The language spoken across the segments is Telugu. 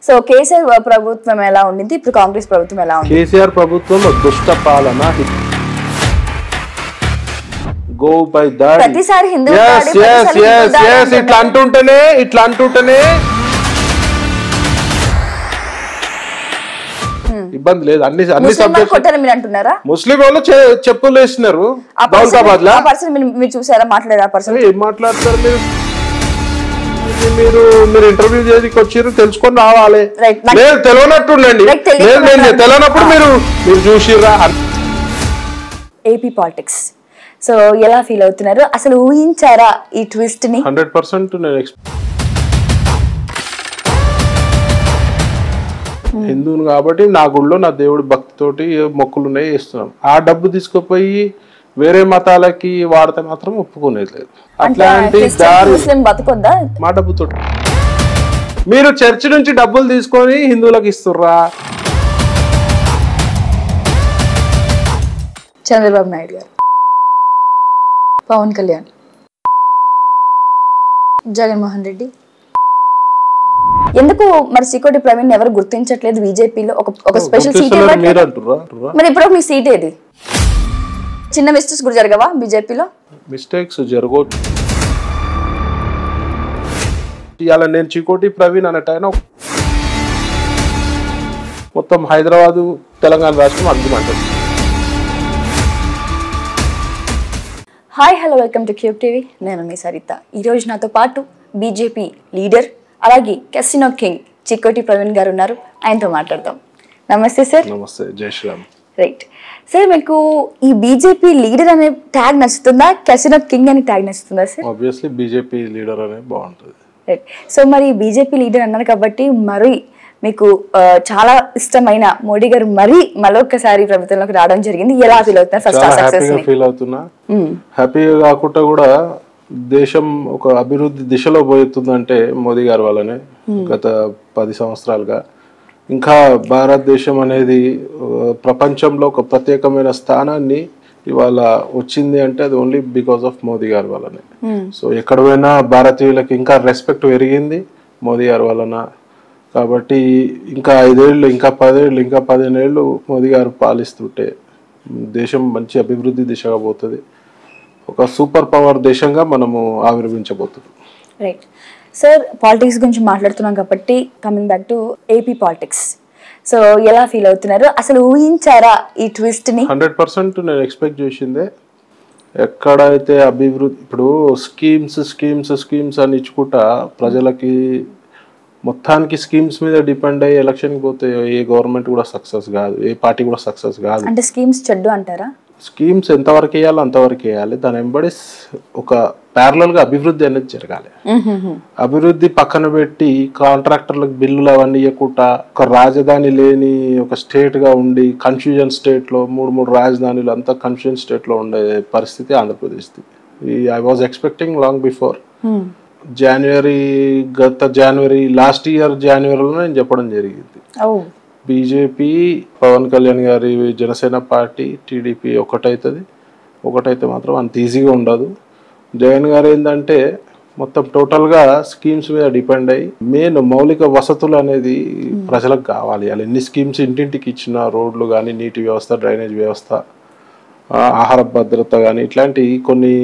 సో కేసీఆర్ ప్రభుత్వం ఎలా ఉండింది, ఇప్పుడు కాంగ్రెస్ ప్రభుత్వం ఎలా ఉంది? కేసీఆర్ ప్రభుత్వం దుష్ట పాలన, గో బై దాడి. ప్రతిసారి హిందూ ఇట్లా అంటుంటేనే ఇబ్బంది లేదు. అన్ని మీరు అంటున్నారా? ముస్లిం వాళ్ళు చెప్పులు వేసినారు దౌలతాబాద్ లో. మీరు చూసారా మాట్లాడారు? ఏం మాట్లాడతారు మీరు? మీరు ఇంటర్వ్యూ చేసి వచ్చారు, తెలుసుకొని రావాలి. లేదు తెలియనట్టుండండి, తెలియనప్పుడు మీరు చూసిర్రా? ఏపీ పాలిటిక్స్ సో ఎలా ఫీల్ అవుతున్నారు? అసలు ఊహించారా ఈ ట్విస్ట్ ని? 100% నేను హిందువును కాబట్టి నా గుళ్ళో నా దేవుడి భక్తితోటి మొక్కులు ఉన్నాయి చేస్తున్నాం. ఆ డబ్బు తీసుకుపోయి వేరే మతాలకి వాడితే మాత్రం ఒప్పుకునేది లేదు. అట్లాంటి మా డబ్బుతో మీరు చర్చ్ నుంచి డబ్బులు తీసుకొని హిందువులకు ఇస్తుర్రా? చంద్రబాబు నాయుడు గారు, పవన్ కళ్యాణ్, జగన్మోహన్ రెడ్డి, ఎందుకు మరి చికోటి ప్రవీణ్ ఎవరు గుర్తించట్లేదు బీజేపీలో? ఒక స్పెషల్ సీట్ మరి ఇప్పుడు మీ సీట్ ఏది? చిన్న మిస్టేక్స్ కూడా జరగవా బీజేపీలో? మిస్టేక్స్ జరగవచ్చు. ఇవాళ నేను చికోటి ప్రవీణ్ అన్నట్టు మొత్తం హైదరాబాదు తెలంగాణ రాష్ట్రం అర్థమంటారు. Hi hello, welcome to cube TV. నేను మీ సరిత. ఈరోజు నాతో పాటు బీజేపీ లీడర్ అలాగే కెసినో కింగ్ చికోటి ప్రవీణ్ గారు ఉన్నారు. ఆయనతో మాట్లాడదాం. నమస్తే సార్. నమస్తే, జై శ్రీరామ్. రైట్ సార్, మీకు ఈ బీజేపీ లీడర్ అనే ట్యాగ్ నచ్చుతుందా, కెసినో కింగ్ అనే ట్యాగ్ నచ్చుతుందా సార్? ఆబ్వియస్లీ బీజేపీ లీడర్ అనే బాగుంటుంది. రైట్. సో మరి బీజేపీ లీడర్ అన్నారు కాబట్టి మరి మీకు చాలా ఇష్టమైన మోడీ గారు మరొకసారి ప్రభుత్వంలోకి రావడం జరిగింది. ఎలా ఫీల్ అవుతున్నారు? ఫస్ట్ ఫీల్ అవుతున్నా. హ్యాపీగా కాకుండా కూడా దేశం ఒక అభివృద్ధి దిశలో పోతుందంటే మోదీ గారి వల్లనే. గత 10 సంవత్సరాలుగా ఇంకా భారతదేశం అనేది ప్రపంచంలో ఒక ప్రత్యేకమైన స్థానాన్ని ఇవాళ వచ్చింది అంటే అది ఓన్లీ బికాస్ ఆఫ్ మోదీ గారి వల్లనే. సో ఎక్కడ పోయినా భారతీయులకు ఇంకా రెస్పెక్ట్ పెరిగింది మోదీ గారి వలన. కాబట్టి ఇంకా 5 ఏళ్ళు, ఇంకా 10 ఏళ్ళు, ఇంకా 15 ఏళ్ళు మోదీ గారు పాలిస్తుంటే దేశం మంచి అభివృద్ధి దిశగా పోతుంది. ఒక సూపర్ పవర్ దేశంగా మనము ఆవిర్భించబోతున్నాం. రైట్ సార్, పాలిటిక్స్ గురించి మాట్లాడుతున్నాం కాబట్టి coming back to AP politics. So ఎలా ఫీల్ అవుతున్నారు? అసలు ఊహించారా ఈ ట్విస్ట్ ని? 100% నేను ఎక్స్పెక్ట్ చేసిందే. ఎక్కడైతే అభివృద్ధి, ఇప్పుడు స్కీమ్స్ అని ఇచ్చుకుంటా ప్రజలకి మొత్తానికి స్కీమ్స్ మీద డిపెండ్ అయ్యి ఎలక్షన్కి పోతే ఏ గవర్నమెంట్ కూడా సక్సెస్ కాదు, ఏ పార్టీ కూడా సక్సెస్ కాదు. అంటే స్కీమ్స్ చెడ్డు అంటారా? స్కీమ్స్ ఎంతవరకు వేయాలో అంతవరకు వేయాలి. దాని వెంబడి ఒక ప్యారలల్ గా అభివృద్ధి అనేది జరగాలి. అభివృద్ధి పక్కన పెట్టి కాంట్రాక్టర్లకు బిల్లులు అవన్నీ ఇవ్వకుండా ఒక రాజధాని లేని ఒక స్టేట్ గా ఉండి కన్ఫ్యూజన్ స్టేట్ లో 3 రాజధానులు అంతా కన్ఫ్యూజన్ స్టేట్ లో ఉండే పరిస్థితి Andhra Pradesh. I was expecting long before January last year జనవరిలో నేను చెప్పడం జరిగింది. బీజేపీ, పవన్ కళ్యాణ్ గారి జనసేన పార్టీ, టీడీపీ ఒకటైతే మాత్రం అంత ఈజీగా ఉండదు. జగన్ గారు ఏంటంటే మొత్తం టోటల్గా స్కీమ్స్ మీద డిపెండ్ అయ్యి మెయిన్ మౌలిక వసతులు అనేది ప్రజలకు కావాలి. అలా ఎన్ని స్కీమ్స్ ఇంటింటికి ఇచ్చిన రోడ్లు కానీ, నీటి వ్యవస్థ, డ్రైనేజ్ వ్యవస్థ, ఆహార భద్రత కానీ ఇట్లాంటి కొన్ని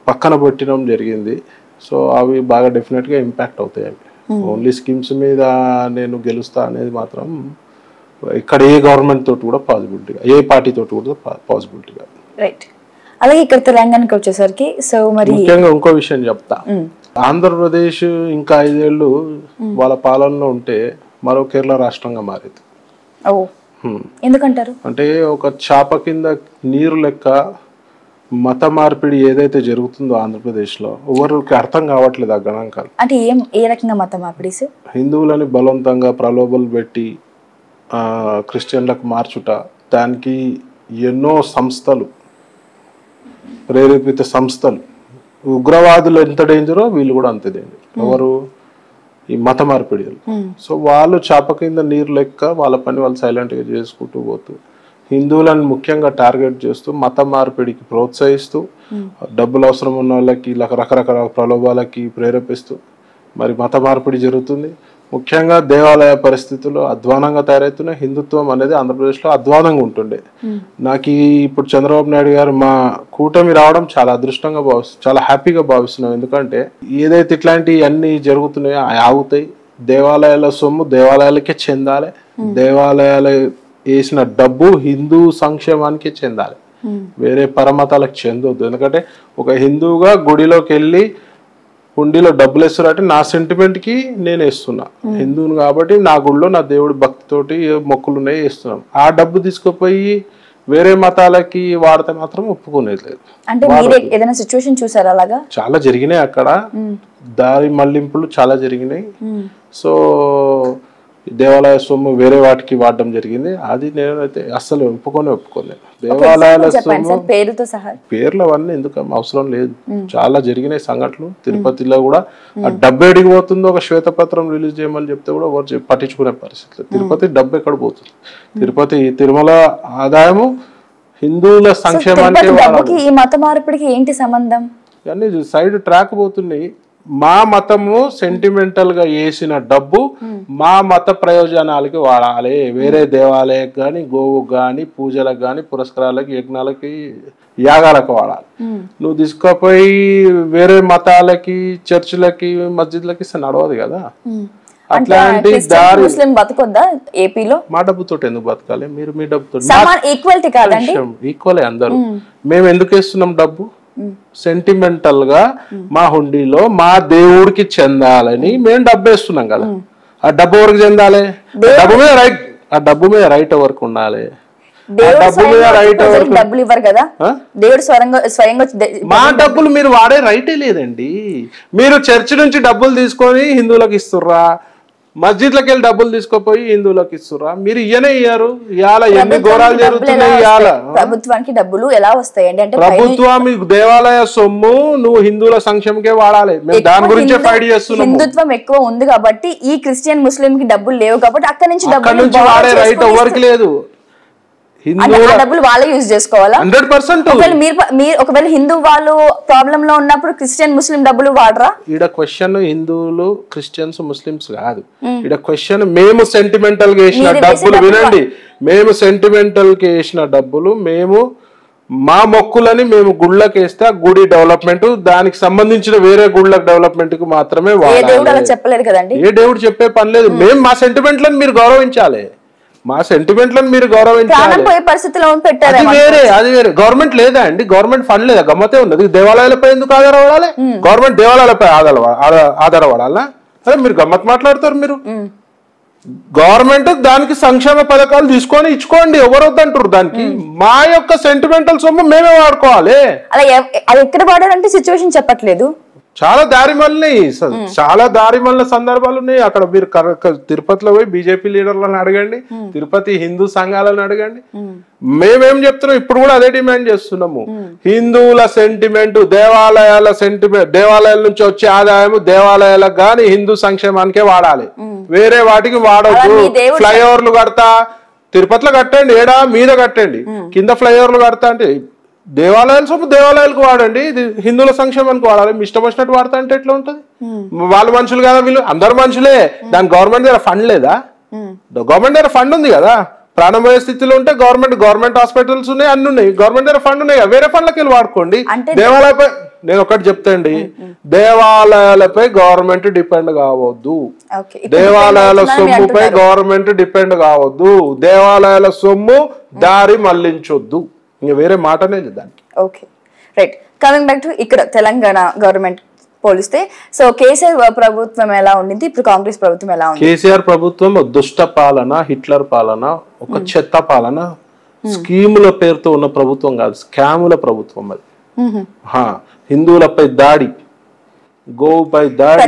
పక్కన పెట్టడం జరిగింది. సో అవి బాగా డెఫినెట్గా ఇంపాక్ట్ అవుతాయి. అవి ఓన్లీ స్కీమ్స్ మీద నేను గెలుస్తా అనేది మాత్రం ఇక్కడ ఏ గవర్నమెంట్ తోటి కూడా పాసిబిలిటీ, ఏ పార్టీ తోటి కూడా పాసిబిలిటీ కాదు. రైట్. అలాగే ఇక్కడ తెలంగాణకి వచ్చేసరికి సో మరి ముఖ్యంగా ఇంకో విషయం చెప్తా. ఆంధ్రప్రదేశ్ ఇంకా 5 ఏళ్ళు వాళ్ళ పాలనలో ఉంటే మరో కేరళ రాష్ట్రంగా మారేది. ఎందుకంటారు? అంటే ఒక చాప కింద నీరు లెక్క మత మార్పిడి ఏదైతే జరుగుతుందో ఆంధ్రప్రదేశ్లో ఎవరికి అర్థం కావట్లేదు ఆ గణాంకాలు. అంటే ఏ రకంగా మత మార్పిడి? హిందువులని బలవంతంగా ప్రలోభాలు పెట్టి క్రిస్టియన్లకు మార్చుట, దానికి ఎన్నో సంస్థలు, ప్రేరేపిత సంస్థలు, ఉగ్రవాదులు ఎంత డేంజరో వీళ్ళు కూడా అంతే డేంజర్. ఎవరు? ఈ మత మార్పిడిలు. సో వాళ్ళు చాప కింద నీరు లెక్క వాళ్ళ పని వాళ్ళు సైలెంట్గా చేసుకుంటూ పోతూ హిందువులను ముఖ్యంగా టార్గెట్ చేస్తూ మత మార్పిడికి ప్రోత్సహిస్తూ డబ్బులు అవసరం ఉన్న వాళ్ళకి రకరకాల ప్రలోభాలకి ప్రేరేపిస్తూ మరి మత మార్పిడి జరుగుతుంది. ముఖ్యంగా దేవాలయ పరిస్థితులు అధ్వానంగా తయారవుతున్నాయి. హిందుత్వం అనేది ఆంధ్రప్రదేశ్లో అధ్వానంగా ఉంటుండే. నాకు ఇప్పుడు చంద్రబాబు నాయుడు గారు మా కూటమి రావడం చాలా అదృష్టంగా చాలా హ్యాపీగా భావిస్తున్నాం. ఎందుకంటే ఏదైతే ఇట్లాంటివి అన్ని జరుగుతున్నాయో ఆగుతాయి. దేవాలయాల సొమ్ము దేవాలయాలకే చెందాలి. దేవాలయాలు వేసిన డబ్బు హిందూ సంక్షేమానికి చెందాలి, వేరే పరమతాలకు చెందొద్దు. ఎందుకంటే ఒక హిందువుగా గుడిలోకి వెళ్ళి హుండీలో డబ్బులు వేస్తారంటే నా సెంటిమెంట్ కి నేను వేస్తున్నా. హిందువుని కాబట్టి నా గుడిలో నా దేవుడి భక్తితోటి మొక్కులు ఉన్నాయి వేస్తున్నాం. ఆ డబ్బు తీసుకుపోయి వేరే మతాలకి వాడితే మాత్రం ఒప్పుకునేది లేదు. అంటే మీరు ఏదైనా సిచ్యువేషన్ చూసారా అలాగా? చాలా జరిగినాయి అక్కడ, దారి మళ్లింపులు చాలా జరిగినాయి. సో దేవాలయ సొమ్ము వేరే వాటికి వాడడం జరిగింది. అది నేనైతే అస్సలు ఒప్పుకోలేదు. దేవాలయాల సొమ్ము పేర్లు అవన్నీ ఎందుకు అవసరం లేదు. చాలా జరిగినాయి సంఘటనలు. తిరుపతిలో కూడా ఆ డబ్బు ఎడికి పోతుందో ఒక శ్వేతపత్రం రిలీజ్ చేయమని చెప్తే కూడా ఎవరు పట్టించుకునే పరిస్థితి. తిరుపతి డబ్బు ఎక్కడ పోతుంది? తిరుపతి తిరుమల ఆదాయము హిందువుల సంక్షేమానికి ఈ మత మార్పిడికి ఏంటి సంబంధం? అన్ని సైడ్ ట్రాక్ పోతున్నాయి. మా మతము సెంటిమెంటల్ గా వేసిన డబ్బు మా మత ప్రయోజనాలకి వాడాలి. వేరే దేవాలయకు గాని, గోవుకు గాని, పూజలకు గాని, పురస్కారాలకి, యజ్ఞాలకి, యాగాలకు వాడాలి. నువ్వు తీసుకుపోయి వేరే మతాలకి, చర్చిలకి, మస్జిద్లకి నడవదు కదా. అట్లాంటి దారి బతకొద్దా ఏపీలో? మా డబ్బుతో ఎందుకు బతకాలి? మీరు మీ డబ్బుతో ఈక్వల్ అందరూ. మేము ఎందుకు వేస్తున్నాం డబ్బు? సెంటిమెంటల్ గా మా హుండీలో మా దేవుడికి చెందాలని మేము డబ్బు వేస్తున్నాం కదా. ఆ డబ్బు ఎవరికి చెందాలి? ఆ డబ్బు మీద రైట్ ఎవరికి ఉండాలి? డబ్బులు ఇవ్వరు కదా దేవుడు స్వయంగా. మా డబ్బులు మీరు వాడే రైటే లేదండి. మీరు చర్చి నుంచి డబ్బులు తీసుకొని హిందువులకు ఇస్తుర్రా, మస్జిద్లకు వెళ్ళి డబ్బులు తీసుకోపోయి హిందువులకు ఇస్తుర్రా? మీరు ఇయ్యరు. ఇవాళ ఎన్ని ఘోరాలు జరుగుతున్నాయి. ఇవాళ ప్రభుత్వానికి డబ్బులు ఎలా వస్తాయండి? అంటే ప్రభుత్వం దేవాలయ సొమ్ము నువ్వు హిందువుల సంక్షేమకే వాడాలి. మేము దాని గురించే ఫైట్ చేస్తున్నాం. హిందుత్వం ఎక్కువ ఉంది కాబట్టి ఈ క్రిస్టియన్ ముస్లిం కి డబ్బులు లేవు కాబట్టి అక్కడి నుంచి డబ్బులు వాడే రైట్ ఎవరికి లేదు. డబ్బులు వాళ్ళే యూజ్ చేసుకోవాలా? 100%. ఒకవేళ హిందూ వాళ్ళు ప్రాబ్లం లో ఉన్నప్పుడు క్రిస్టియన్ ముస్లిం డబ్బులు వాడరా? ఈడ క్వశ్చన్ హిందువులు క్రిస్టియన్స్ ముస్లింస్ కాదు. ఈడ క్వశ్చన్ మేము సెంటిమెంటల్ గా వేసిన డబ్బులు, వినండి, మేము సెంటిమెంటల్ గా వేసిన డబ్బులు మేము మా మొక్కులని మేము గుళ్ళకి వేస్తే గుడి డెవలప్మెంట్, దానికి సంబంధించిన వేరే గుళ్ళ డెవలప్మెంట్ కు మాత్రమే వాడాలి. చెప్పలేదు కదండి. ఏ దేవుడు చెప్పే పని లేదు. మేము మా సెంటిమెంట్లను మీరు గౌరవించాలి. మా సెంటిమెంట్లను మీరు గౌరవించాలి. అది వేరే. గవర్నమెంట్ లేదా అండి? గవర్నమెంట్ ఫండ్ లేదా? గమ్మతే ఉన్నది. దేవాలయాలపై ఎందుకు ఆధారపడాలి? గవర్నమెంట్ దేవాలయాలపై ఆధారపడాలా? అదే మీరు గమ్మత్ మాట్లాడతారు. మీరు గవర్నమెంట్ దానికి సంక్షేమ పథకాలు తీసుకొని ఇచ్చుకోండి, ఎవరు వద్దంటారు దానికి. మా యొక్క సెంటిమెంటల్ సొమ్ము మేమే వాడుకోవాలి. అలా అది ఎక్కడ వాడారంటే సిచ్యువేషన్ చెప్పట్లేదు. చాలా దారి మళ్ళీ సందర్భాలు ఉన్నాయి. అక్కడ మీరు తిరుపతిలో పోయి బీజేపీ లీడర్లను అడగండి, తిరుపతి హిందూ సంఘాలను అడగండి. మేమేం చెప్తున్నాం ఇప్పుడు కూడా అదే డిమాండ్ చేస్తున్నాము. హిందువుల సెంటిమెంట్, దేవాలయాల నుంచి వచ్చే ఆదాయం దేవాలయాలకు గాని హిందూ సంక్షేమానికే వాడాలి, వేరే వాటికి వాడొద్దు. ఫ్లైఓవర్లు కడతా తిరుపతిలో కట్టండి, ఏడా మీద కట్టండి, కింద ఫ్లైఓవర్లు కడతా అంటే దేవాలయాల సొమ్ము దేవాలయాలకు వాడండి, హిందువుల సంక్షేమానికి వాడాలి. మీ ఇష్టం వచ్చినట్టు వాడతా అంటే ఎట్లా ఉంటది? వాళ్ళు మనుషులు కదా, వీళ్ళు అందరు మనుషులే. దాని గవర్నమెంట్ దగ్గర ఫండ్ లేదా? గవర్నమెంట్ దగ్గర ఫండ్ ఉంది కదా. ప్రాణమయ స్థితిలో ఉంటే గవర్నమెంట్ హాస్పిటల్స్ ఉన్నాయి, అన్ని ఉన్నాయి. గవర్నమెంట్ దగ్గర ఫండ్ ఉన్నాయి, వేరే ఫండ్లకి వెళ్ళి వాడుకోండి. దేవాలయపై నేను ఒకటి చెప్తాండి, దేవాలయాలపై గవర్నమెంట్ డిపెండ్ కావద్దు. దేవాలయాల సొమ్ముపై గవర్నమెంట్ డిపెండ్ కావద్దు. దేవాలయాల సొమ్ము దారి మళ్లించొద్దు. ఇంకా వేరే మాటనే దానికి. Okay, right. Coming back to ఇక్కడ తెలంగాణ గవర్నమెంట్ పోలిస్తే, సో కేసీఆర్ ప్రభుత్వం ఎలా ఉండింది, ఇప్పుడు కాంగ్రెస్ ప్రభుత్వం ఎలా ఉంది? కేసీఆర్ ప్రభుత్వం దుష్ట పాలన, హిట్లర్ పాలన, ఒక చెత్త పాలన, స్కీముల పేరుతో ఉన్న ప్రభుత్వం కాదు, స్కాముల ప్రభుత్వం అది. హిందువులపై దాడి, గోవుపై దాడి,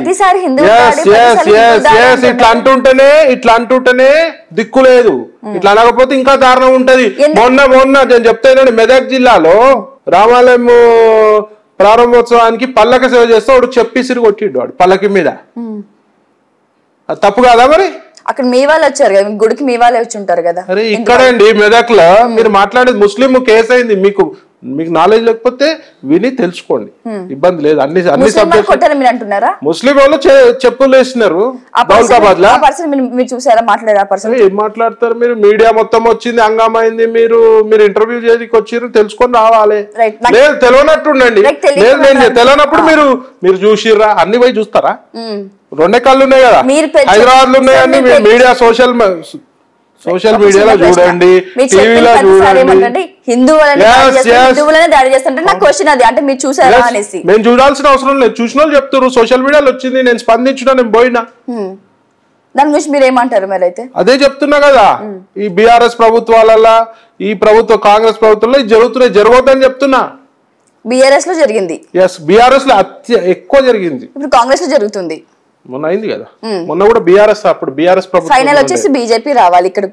ఇట్లా అంటుంటేనే దిక్కు లేదు. ఇట్లా అనకపోతే ఇంకా దారుణం ఉంటది. మొన్న నేను చెప్తానండి, మెదక్ జిల్లాలో రామాలయం ప్రారంభోత్సవానికి పల్లక సేవ చేస్తే వాడు చెప్పిసిరి కొట్టిడు, వాడు పల్లకి మీద. అది తప్పు కాదా మరి? అక్కడ మీ వాళ్ళు వచ్చారు కదా, గుడికి మీ వాళ్ళే వచ్చి ఉంటారు కదా. అరే ఇక్కడండి మెదక్ లో మీరు మాట్లాడేది ముస్లిం కేసు అయింది. మీకు మీకు నాలెడ్జ్ లేకపోతే విని తెలుసుకోండి, ఇబ్బంది లేదు. అన్ని ముస్లిం వాళ్ళు చెప్పులు వేసినారు దౌలతాబాద్ లో. ఏం మాట్లాడతారు మీరు? మీడియా మొత్తం వచ్చింది, హంగామైంది, మీరు ఇంటర్వ్యూ చేయడానికి వచ్చారు, తెలుసుకొని రావాలి. లేదు తెలియనట్టుండండి, లేదు నేను తెలియనప్పుడు మీరు చూసిర్రా? అన్ని పోయి చూస్తారా? రెండే కళ్ళు ఉన్నాయి కదా హైదరాబాద్ లో ఉన్నాయని. మీడియా సోషల్ మీడియాలో చూడండి, టీవీలో చూడండి. మేము చూడాల్సిన అవసరం లేదు, చూసిన వాళ్ళు చెప్తారు. సోషల్ మీడియాలో వచ్చింది, నేను స్పందించిన, నేను పోయినా. దాని గురించి మీరు ఏమంటారు మరి? అయితే అదే చెప్తున్నా కదా, ఈ బీఆర్ఎస్ ప్రభుత్వాలలో, ఈ ప్రభుత్వ కాంగ్రెస్ ప్రభుత్వంలో జరుగుతున్నాయి, జరగవద్దని చెప్తున్నా. బీఆర్ఎస్ లో జరిగింది, బీఆర్ఎస్ లో ఎక్కువ జరిగింది, ఇప్పుడు కాంగ్రెస్ లో జరుగుతుంది. మొన్న అయింది కదా, మొన్న కూడా బీఆర్ఎస్, అప్పుడు బీఆర్ఎస్ ప్రభుత్వం ఫైనల్ వచ్చేసి బీజేపీ రావాలి ఇక్కడ.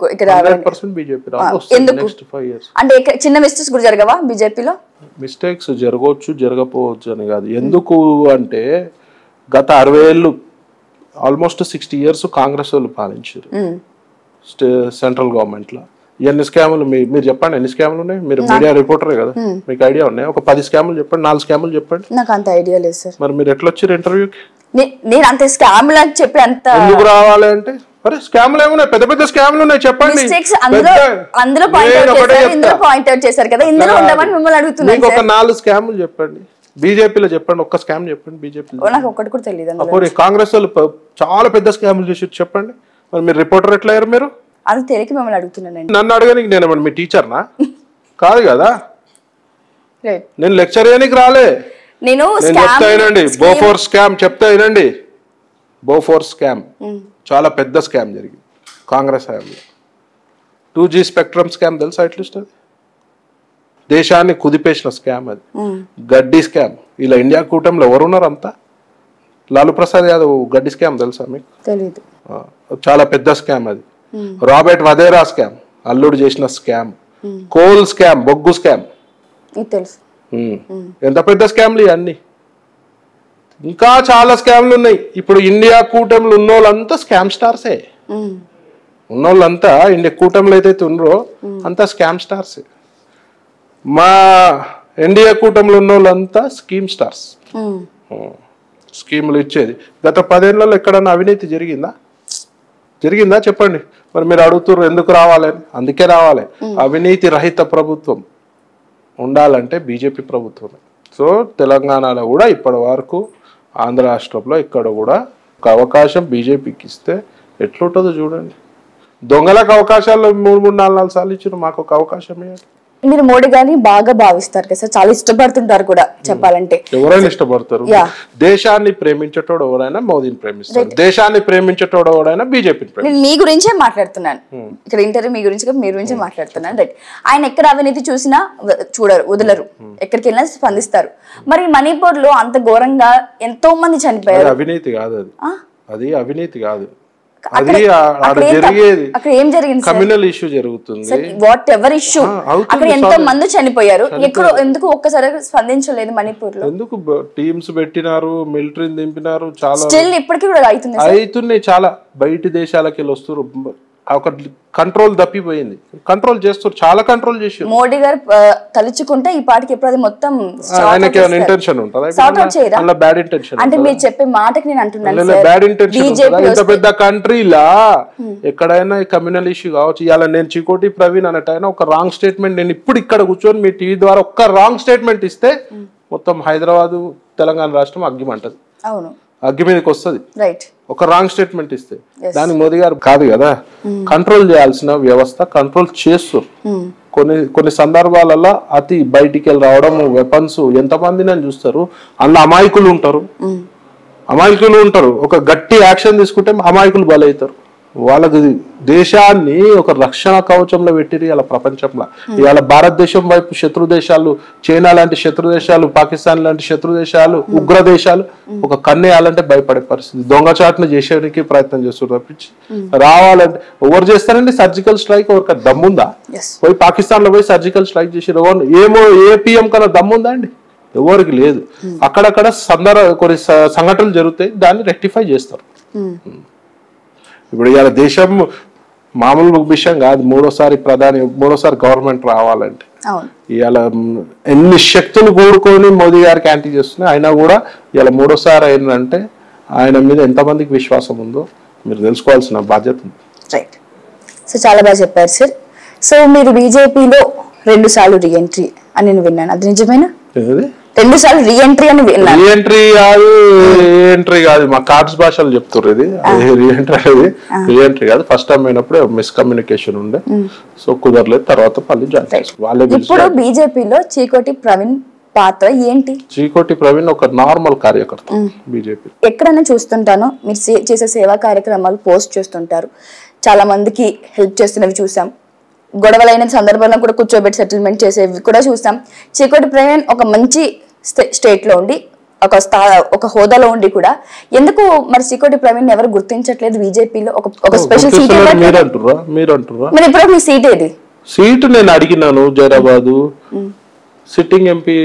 అంటే చిన్న మిస్టేక్స్ కూడా జరగవా బీజేపీలో? మిస్టేక్స్ జరగవచ్చు, జరగపోవచ్చు అని కాదు. ఎందుకు అంటే గత 60 ఏళ్ళు, ఆల్మోస్ట్ 60 years కాంగ్రెస్ వాళ్ళు పాలించారు సెంట్రల్ గవర్నమెంట్ లో. ఎన్ని స్కాములు మీరు చెప్పండి, ఎన్ని స్కాములు ఉన్నాయి? మీరు మీడియా రిపోర్టరే కదా, మీకు ఐడియా ఉన్నాయి? ఒక 10 స్కాములు చెప్పండి, 4 స్కాములు చెప్పండి. నాకు అంత ఐడియా లేదు సార్. మరి మీరు ఎట్లా వచ్చారు ఇంటర్వ్యూకి? నేను అంత స్కాములు అని చెప్పి అంత ఎందుకు రావాలి అంటే, అరే స్కాములు ఏమున్నాయి, పెద్ద పెద్ద స్కాములు ఉన్నాయి చెప్పండి. అందులో పాయింట్ అవుట్ చేశారు కదా, ఇందులో ఉండమని మిమ్మల్ని అడుగుతున్నాను. మీకు ఒక 4 స్కాములు చెప్పండి, బీజేపీలో చెప్పండి, ఒక్క స్కామ్ చెప్పండి బీజేపీలో. నాకు ఒక్కటి కూడా తెలియదు. కాంగ్రెస్ వాళ్ళు చాలా పెద్ద స్కాములు చేసి చెప్పండి. మరి మీరు రిపోర్టర్ ఎట్లా అయ్యారు? మీరు అది తెలియక మిమ్మల్ని అడుగుతున్నానండి. నన్ను అడగనికి నేను మీ టీచర్నా? కాదు కదా, నేను లెక్చర్ చేయడానికి రాలే. నేను చెప్తానండి, బోఫోర్ స్కామ్ చెప్తా వినండి. బోఫోర్ స్కామ్ చాలా పెద్ద స్కామ్ జరిగింది కాంగ్రెస్ హయాంలో. 2G స్పెక్ట్రమ్ స్కామ్ తెలుసా? అట్లీస్ట్ అది దేశాన్ని కుదిపేసిన స్కామ్, అది గడ్డి స్కామ్. ఇలా ఇండియా కూటమిలో ఎవరున్నారు అంతా? లాలూ ప్రసాద్ యాదవ్ గడ్డి స్కామ్ తెలుసా మీకు? తెలీదు. చాలా పెద్ద స్కామ్ అది. రాబర్ట్ వధేరా స్కామ్, అల్లుడు చేసిన స్కామ్. కోల్ స్కామ్, బొగ్గు స్కామ్ తెలుసు. ఎంత పెద్ద స్కామ్లు ఇవన్నీ. ఇంకా చాలా స్కామ్లు ఉన్నాయి. ఇప్పుడు ఇండియా కూటమిలో ఉన్నోళ్ళంతా స్కామ్ స్టార్సే. ఉన్నోళ్ళంతా ఇండియా కూటమిలో ఏదైతే ఉన్నారో అంతా స్కామ్ స్టార్సే. మా ఎన్డీఏ కూటమిలో ఉన్నోళ్ళంతా స్కీమ్ స్టార్స్. స్కీములు ఇచ్చేది. గత 10 ఏళ్లలో ఎక్కడన్నా అవినీతి జరిగిందా చెప్పండి. మరి మీరు అడుగుతున్నారు ఎందుకు రావాలని? అందుకే రావాలి. అవినీతి రహిత ప్రభుత్వం ఉండాలంటే బీజేపీ ప్రభుత్వమే. సో తెలంగాణలో కూడా ఇప్పటి వరకు, ఆంధ్ర రాష్ట్రంలో ఇక్కడ కూడా ఒక అవకాశం బీజేపీకి ఇస్తే ఎట్లుంటుందో చూడండి. దొంగలకు అవకాశాలు 3, 4 సార్లు ఇచ్చిన, మాకు ఒక అవకాశం ఇవ్వాలి. మీరు మోడీ గారిని బాగా భావిస్తారు కదా సార్, చాలా ఇష్టపడుతుంటారు కూడా చెప్పాలంటే. ఎవరైనా ఇష్టపడతారు. దేశాన్ని ప్రేమించేటోడు ఎవరైనా మోదీని ప్రేమిస్తారు, దేశాన్ని ప్రేమించేటోడు ఎవరైనా బీజేపీని ప్రేమిస్తారు. నేను మీ గురించే మాట్లాడుతున్నాను ఇక్కడ, ఇంటర్వ్యూ మీ గురించే మాట్లాడుతున్నాను. రైట్. ఆయన ఎక్కడ అవినీతి చూసినా వదలరు, ఎక్కడికి వెళ్ళినా స్పందిస్తారు. మరి మణిపూర్ లో అంత ఘోరంగా ఎంతో మంది చనిపోయారు. అవినీతి కాదు అది అవినీతి కాదు. అది జరిగేది కమ్యూనల్ ఇష్యూ జరుగుతుంది. వాట్ ఎవర్ ఇష్యూ, అక్కడ ఎంతో మంది చనిపోయారు. ఎందుకు ఒక్కసారి స్పందించలేదు మణిపూర్ లో? ఎందుకు టీమ్స్ పెట్టినారు, మిలిటరీని దింపినారు, చాలా స్టిల్ ఇప్పటికీ కూడా అవుతున్నాయి. చాలా బయట దేశాలకి వెళ్ళి వస్తారు. ఒక కంట్రోల్ తప్పిపోయింది, కంట్రోల్ చేస్తారు, చాలా కంట్రోల్ చేసి. మోడీ గారు తలుచుకుంటే ఈ పాటికి ఎప్పుడు అది మొత్తం ఇంటెన్షన్ ఉంటుంది. అంటే మీరు చెప్పే మాటకి నేను అంటున్నాను, బ్యాడ్ ఇంటెన్షన్. ఇంత పెద్ద కంట్రీలా ఎక్కడైనా కమ్యూనల్ ఇష్యూ కావచ్చు. ఇవాళ నేను చికోటి ప్రవీణ్ అన్నట్టు ఒక రాంగ్ స్టేట్మెంట్, నేను ఇప్పుడు ఇక్కడ కూర్చొని మీ టీవీ ద్వారా ఒక్క రాంగ్ స్టేట్మెంట్ ఇస్తే మొత్తం హైదరాబాద్ తెలంగాణ రాష్ట్రం అగ్గిమంటది. అవును, అగ్గి మీదకి వస్తుంది. రైట్. ఒక రాంగ్ స్టేట్మెంట్ ఇస్తే దానికి మోదీ గారు కాదు కదా కంట్రోల్ చేయాల్సిన వ్యవస్థ, కంట్రోల్ చేస్తారు. కొన్ని సందర్భాలలో అతి బయటికి వెళ్ళి రావడం, వెపన్స్, ఎంతమంది అని చూస్తారు. అందులో అమాయకులు ఉంటారు. ఒక గట్టి యాక్షన్ తీసుకుంటే అమాయకులు బలవుతారు. వాళ్ళకి దేశాన్ని ఒక రక్షణ కవచంలో పెట్టిరు ఇలా ప్రపంచంలో. ఇవాళ భారతదేశం వైపు శత్రు దేశాలు, చైనా లాంటి శత్రు దేశాలు, పాకిస్తాన్ లాంటి శత్రు దేశాలు, ఉగ్ర దేశాలు ఒక కన్నేయాలంటే భయపడే పరిస్థితి. దొంగచాటును చేసేందుకు ప్రయత్నం చేస్తారు తప్పించి రావాలంటే ఎవరు చేస్తారండి? సర్జికల్ స్ట్రైక్ ఎవరికి దమ్ముందా? పోయి పాకిస్తాన్ లో పోయి సర్జికల్ స్ట్రైక్ చేసారు. ఏమో ఏ పిఎం కన్నా దమ్ముందా అండి? ఎవరికి లేదు. అక్కడక్కడ కొన్ని సంఘటనలు జరుగుతాయి, దాన్ని రెక్టిఫై చేస్తారు. ఇప్పుడు ఇవాళ దేశం మామూలు విషయం కాదు. మూడోసారి గవర్నమెంట్ రావాలంటే ఇవాళ ఎన్ని శక్తులు కూడుకొని మోదీ గారికి యాంటీ చేస్తున్నాయి, అయినా కూడా ఇవాళ మూడోసారి అయిందంటే ఆయన మీద ఎంతమందికి విశ్వాసం ఉందో మీరు తెలుసుకోవాల్సిన బాధ్యత ఉంది. రైట్. సో చాలా బాగా చెప్పారు సార్. సో మీరు బీజేపీలో 2 సార్లు రీఎంట్రీ అని నేను విన్నాను, అది నిజమేనా? 2 సార్లు రీఎంట్రీ అని విన్నాను. రీఎంట్రీ కాదు, మా కార్డ్స్ భాషలు చెప్తారు ఇది. రీఎంట్రీ కాదు, ఫస్ట్ టైం అయినప్పుడు మిస్కమ్యూనికేషన్ ఉండే, సో కుదరలేదు. తర్వాత మళ్ళీ జాయిన్. ఇప్పుడు బీజేపీలో చీకోటి ప్రవీణ్ పాత్ర ఏంటి? చీకోటి ప్రవీణ్ ఒక నార్మల్ కార్యకర్త బీజేపీ. ఎక్కడైనా చూస్తుంటాను మీరు చేసే సేవా కార్యక్రమాలు పోస్ట్ చేస్తుంటారు, చాలా మందికి హెల్ప్ చేస్తున్నవి చూసాం, గొడవలైన సందర్భంలో కూడా కూర్చోబెట్టి సెటిల్మెంట్ చేసేవి కూడా చూసాం. చీకోటి ప్రవీణ్ ఒక మంచి స్టేట్ లో ఉండి ఒక హోదాలో ఉండి కూడా ఎందుకు మరి చీకోటి ప్రవీణ్ ఎవరు గుర్తించట్లేదు బీజేపీలో? ఒక స్పెషల్ సీట్ మరి ఇప్పుడు మీ సీట్ ఏది? సీటు నేను అడిగినాను జైరాబాదు, సిట్టింగ్ ఎంపీ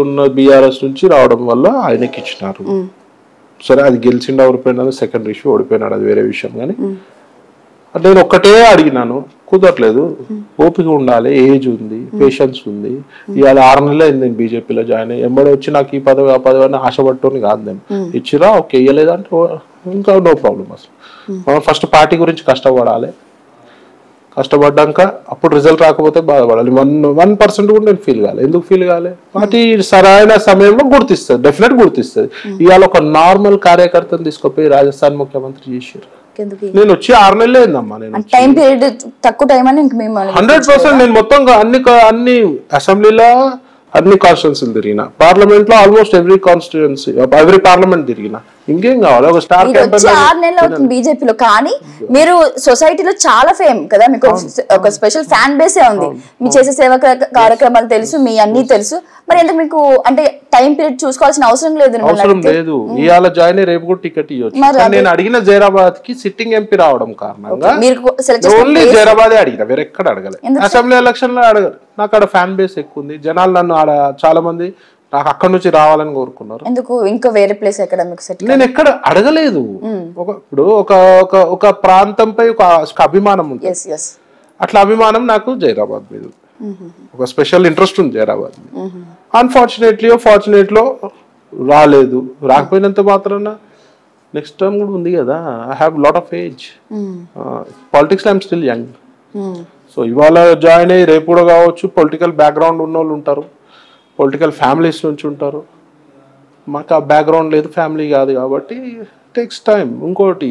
ఉన్న బీఆర్ఎస్ నుంచి రావడం వల్ల ఆయనకి ఇచ్చినారు. సరే అది గెలిచిండు ఓడిపోయినా సెకండరీ ఇష్యూ, ఓడిపోయినాడు అది వేరే విషయం. కానీ నేను ఒక్కటే అడిగినాను, కుదరట్లేదు. ఓపిక ఉండాలి, ఏజ్ ఉంది, పేషెన్స్ ఉంది. ఇవాళ 6 నెలలు అయింది నేను బీజేపీలో జాయిన్ అయ్యి. ఎంబడి వచ్చి నాకు ఈ పదవి ఆ పదవి అని ఆశపట్టుని కాదు, నేను ఇచ్చిరా ఓకే, ఇవ్వలేదంటే ఇంకా నో ప్రాబ్లం. అసలు మనం ఫస్ట్ పార్టీ గురించి కష్టపడాలి, కష్టపడ్డాక అప్పుడు రిజల్ట్ రాకపోతే బాధపడాలి. 1% కూడా నేను ఫీల్ కావాలి. ఎందుకు ఫీల్ కావాలి? పార్టీ సరైన సమయంలో గుర్తిస్తుంది, డెఫినెట్ గుర్తిస్తుంది. ఇవాళ ఒక నార్మల్ కార్యకర్తను తీసుకుపోయి రాజస్థాన్ ముఖ్యమంత్రి చేశారు. నేను వచ్చి 6 నెలలు అయిందమ్మా. నేను టైం పీరియడ్ తక్కువ టైం అని 100% నేను మొత్తం అన్ని అసెంబ్లీలో అన్ని కాన్స్టిట్యున్సీలు తిరిగిన, పార్లమెంట్ లో almost every constituency every parliament తిరిగిన. ఇంకేం కావాలి? ఒక స్టార్ 6 నెలలు అవుతుంది బీజేపీలో, కానీ మీరు సొసైటీలో చాలా ఫేమ్ కదా, మీకు ఒక స్పెషల్ ఫ్యాన్ బేసే ఉంది. మీ చేసే సేవా కార్యక్రమాలు తెలుసు, మీ అన్ని తెలుసు, మరి ఎందుకు మీకు అంటే టైం పీరియడ్ చూసుకోవాల్సిన అవసరం లేదు? అవసరం లేదు. ఇవాళ జాయిన్ రేపు కూడా టికెట్ ఇవ్వచ్చు. నేను అడిగిన జైరాబాద్ కి సిట్టింగ్ ఎంపీ రావడం కారణంగా ఓన్లీ జైరాబాదే అడిగిన, వేరే ఎక్కడ అడగలేదు. అసెంబ్లీ ఎలక్షన్ లో అడగరు. నాకు ఆడ ఫ్యాన్ బేస్ ఎక్కువ ఉంది, జనాలు నన్ను ఆడ చాలా మంది నాకు అక్కడ నుంచి రావాలని కోరుకున్నారు. ఎందుకు ఇంకా వేరే ప్లేస్ ఎక్కడ మీకు సెట్? నేను ఎక్కడ అడగలేదు. ఇప్పుడు ఒక ప్రాంతంపై ఒక అభిమానం ఉంటుంది, అట్లా అభిమానం నాకు జైరాబాద్ మీద ఒక స్పెషల్ ఇంట్రెస్ట్ ఉంది జైరాబాద్ మీద. అన్ఫార్చునేట్లీ ఫార్చునేట్లో రాలేదు. రాకపోయినంత మాత్రాన నెక్స్ట్ టైం కూడా ఉంది కదా. I have lot of age, politics I'm still young. So ఇవాళ జాయిన్ అయ్యి రేపు కూడా కావచ్చు. పొలిటికల్ బ్యాక్గ్రౌండ్ ఉన్న వాళ్ళు ఉంటారు, పొలిటికల్ ఫ్యామిలీస్ నుంచి ఉంటారు. మాకు ఆ బ్యాక్గ్రౌండ్ లేదు, ఫ్యామిలీ కాదు, కాబట్టి టేక్స్ టైం. ఇంకోటి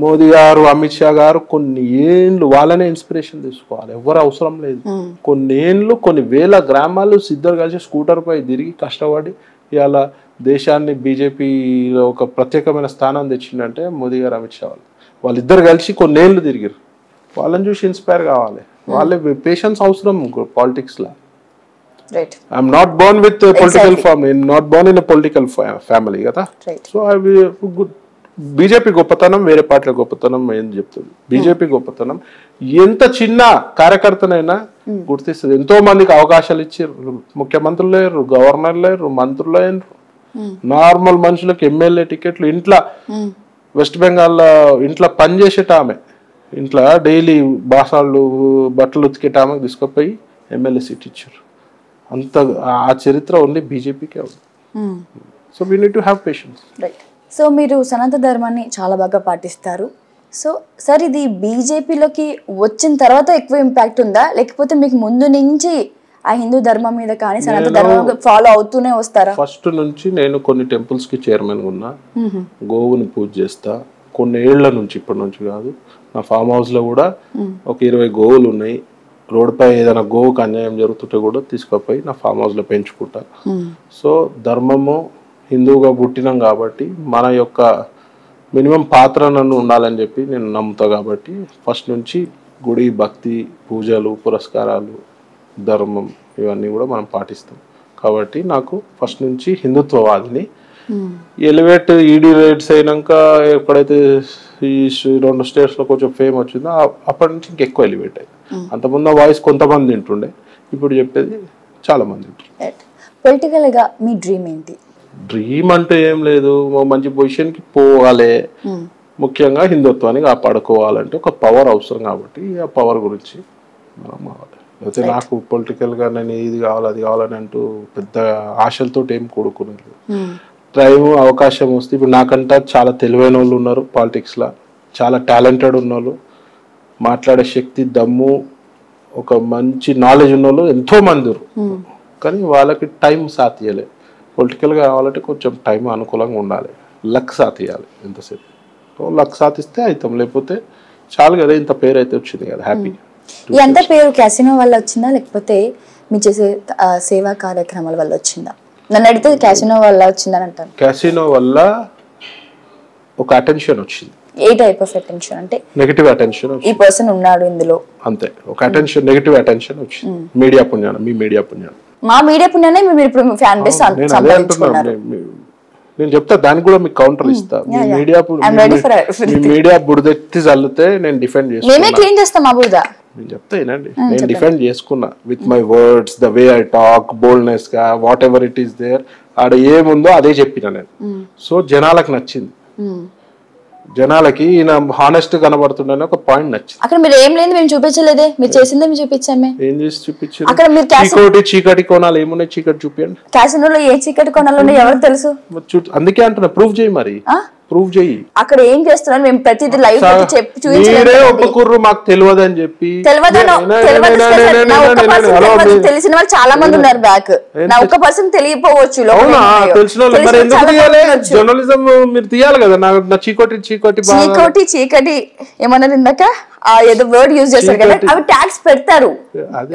మోదీ గారు, అమిత్ షా గారు కొన్ని ఏళ్ళు వాళ్ళనే ఇన్స్పిరేషన్ తీసుకోవాలి, ఎవరు అవసరం లేదు. కొన్ని ఏళ్ళు కొన్ని వేల గ్రామాలు ఇద్దరు కలిసి స్కూటర్ పై తిరిగి కష్టపడి ఇవాళ దేశాన్ని బీజేపీలో ఒక ప్రత్యేకమైన స్థానం తెచ్చిందంటే మోదీ గారు, అమిత్ షా వాళ్ళిద్దరు కలిసి కొన్ని ఏళ్ళు తిరిగారు. వాళ్ళని చూసి ఇన్స్పైర్ కావాలి. వాళ్ళే పేషెన్స్ అవసరం పాలిటిక్స్ లో. I'm not born with a political family, not born in a political family కదా. సో అవి బీజేపీ గొప్పతనం వేరే పార్టీల గొప్పతనం ఏం చెప్తుంది. బీజేపీ గొప్పతనం ఎంత చిన్న కార్యకర్తనైనా గుర్తిస్తుంది. ఎంతో మందికి అవకాశాలు ఇచ్చి ముఖ్యమంత్రులు లేరు, గవర్నర్ లేరు, మంత్రులు లేరు, నార్మల్ మనుషులకు ఎమ్మెల్యే టికెట్లు. ఇంట్లో వెస్ట్ బెంగాల్ ఇంట్లో పనిచేసేట ఆమె, ఇంట్లో డైలీ బాసాలు బట్టలు ఉతికేట ఆమెకు తీసుకుపోయి ఎమ్మెల్యే సీట్ ఇచ్చారు. అంత ఆ చరిత్ర ఓన్లీ బీజేపీకే ఉంది. So we need to have patience. Right. So మీరు సనాతన ధర్మాన్ని చాలా బాగా పాటిస్తారు. సో సార్ ఇది బీజేపీలోకి వచ్చిన తర్వాత ఎక్కువ ఇంపాక్ట్ ఉందా, లేకపోతే మీకు ముందు నుంచి ఆ హిందూ ధర్మం మీద కానీ సనాతన ధర్మం ఫాలో అవుతూనే వస్తారా? ఫస్ట్ నుంచి నేను కొన్ని టెంపుల్స్ కి చైర్మన్ ఉన్నా, గోవుని పూజ చేస్తా కొన్ని ఏళ్ల నుంచి, ఇప్పటి నుంచి కాదు. నా ఫామ్ హౌస్ లో కూడా ఒక 20 గోవులు ఉన్నాయి. రోడ్డుపై ఏదైనా గోవుకి అన్యాయం జరుగుతుంటే కూడా తీసుకుపోయి నా ఫామ్ హౌస్లో పెంచుకుంటా. సో ధర్మము హిందువుగా పుట్టినాం కాబట్టి మన యొక్క మినిమం పాత్ర నన్ను ఉండాలని చెప్పి నేను నమ్ముతా. కాబట్టి ఫస్ట్ నుంచి గుడి, భక్తి, పూజలు, పురస్కారాలు, ధర్మం ఇవన్నీ కూడా మనం పాటిస్తాం. కాబట్టి నాకు ఫస్ట్ నుంచి హిందుత్వవాదిని. ఎలివేట్ ఈడీ రైట్స్ అయినాక ఎప్పుడైతే ఈ 2 స్టేట్స్లో కొంచెం ఫేమ్ వచ్చిందో అప్పటి నుంచి ఇంకెక్కువ ఎలివేట్ అయ్యి. అంతకుముందు వాయిస్ కొంతమంది వింటుండే, ఇప్పుడు చెప్పేది చాలా మంది వింటుండే. పొలిటికల్ గా మీ డ్రీమ్ ఏంటి? డ్రీమ్ అంటే ఏం లేదు, మంచి పొజిషన్ కి పోవాలి. ముఖ్యంగా హిందుత్వాన్ని కాపాడుకోవాలంటే ఒక పవర్ అవసరం, కాబట్టి ఆ పవర్ గురించి మనం అయితే నాకు పొలిటికల్గా నేను ఇది కావాలి అది కావాలని అంటూ పెద్ద ఆశలతో ఏం కూడుకున్నారు. టైం అవకాశం వస్తే ఇప్పుడు నాకంటా చాలా తెలివైన వాళ్ళు ఉన్నారు పాలిటిక్స్లో, చాలా టాలెంటెడ్ ఉన్న వాళ్ళు, మాట్లాడే శక్తి దమ్ము ఒక మంచి నాలెడ్జ్ ఉన్న వాళ్ళు ఎంతోమంది ఉన్నారు. కానీ వాళ్ళకి టైం సాధించలే. పొలిటికల్గా కావాలంటే కొంచెం టైం అనుకూలంగా ఉండాలి, లక్ సాధించాలి. ఎంతసేపు లక్ సాధిస్తే అవుతాం, లేకపోతే చాలు కదా, ఇంత పేరు అయితే వచ్చింది కదా, హ్యాపీ. ఈ అంత పేరు క్యాసినో వల్ల వచ్చిందా లేకపోతే మీ చేసే సేవా కార్యక్రమాల వల్ల వచ్చిందా? నన్ను అడిగితే క్యాసినో వల్ల వచ్చిందని అంటాను. క్యాసినో వల్ల ఒక అటెన్షన్ వచ్చింది. ఏ టైప్ ఆఫ్ అటెన్షన్ అంటే? Negative attention. ఈ పర్సన్ ఉన్నాడు ఇందులో అంతే, ఒక అటెన్షన్, నెగటివ్ అటెన్షన్ వచ్చింది. మీడియా పుణ్యాన, మీ మీడియా పుణ్యాన, మా మీడియా పుణ్యానే మీరు ఇప్పుడు ఫ్యాన్ బేస్ సంపాదించుకున్నారు. నేను చెప్తా, దానికి కూడా మీకు కౌంటర్ ఇస్తా. మీ మీడియా బురదెత్తి చల్లితే నేను డిఫెండ్ చేస్తాను. నేను చెప్తా వినండి, నేను డిఫెండ్ చేసుకున్నా with my words, the way I talk, boldness గా, whatever it is there, ఆడ ఏముందో అదే చెప్పిన నేను. సో జనాలకు నచ్చింది, జనాలకి ఈయన హానెస్ట్ కనబడుతుండని ఒక పాయింట్ నచ్చింది. అక్కడ మీరు ఏం లేదు మేము చూపించలేదే, మీరు చేసిందే మేము చూపించామే. ఏం చేసి చూపించారు? అక్కడ మీరు చీకటి కోణాలు ఏమున్నాయి, చీకటి చూపించండి. క్యాసినోలో ఏ చీకటి కోణాలు ఉన్నాయి ఎవరు తెలుసు? అందుకే అంటున్నా, ప్రూఫ్ చేయి, మరి ప్రూఫ్ చేయి. అక్కడ ఏం చేస్తున్నారు మేము ప్రతిదీ లైవ్ చెప్పి చూపించలేదు. ఒప్పుకుర్రు మాకు తెలియదు అని చెప్పి. తెలిసిన వాళ్ళు చాలా మంది ఉన్నారు బ్యాక్, నా ఒక్క పర్సన్ తెలియపోవచ్చు. జర్నలిజం మీరు తీయాలి కదా. నా చీకటి చీకటి చీకటి చీకటి ఏమన్నారు ఇందాక, ఏదో వర్డ్ యూజ్ చేస్తారు కదా, అవి ట్యాగ్స్ పెడతారు.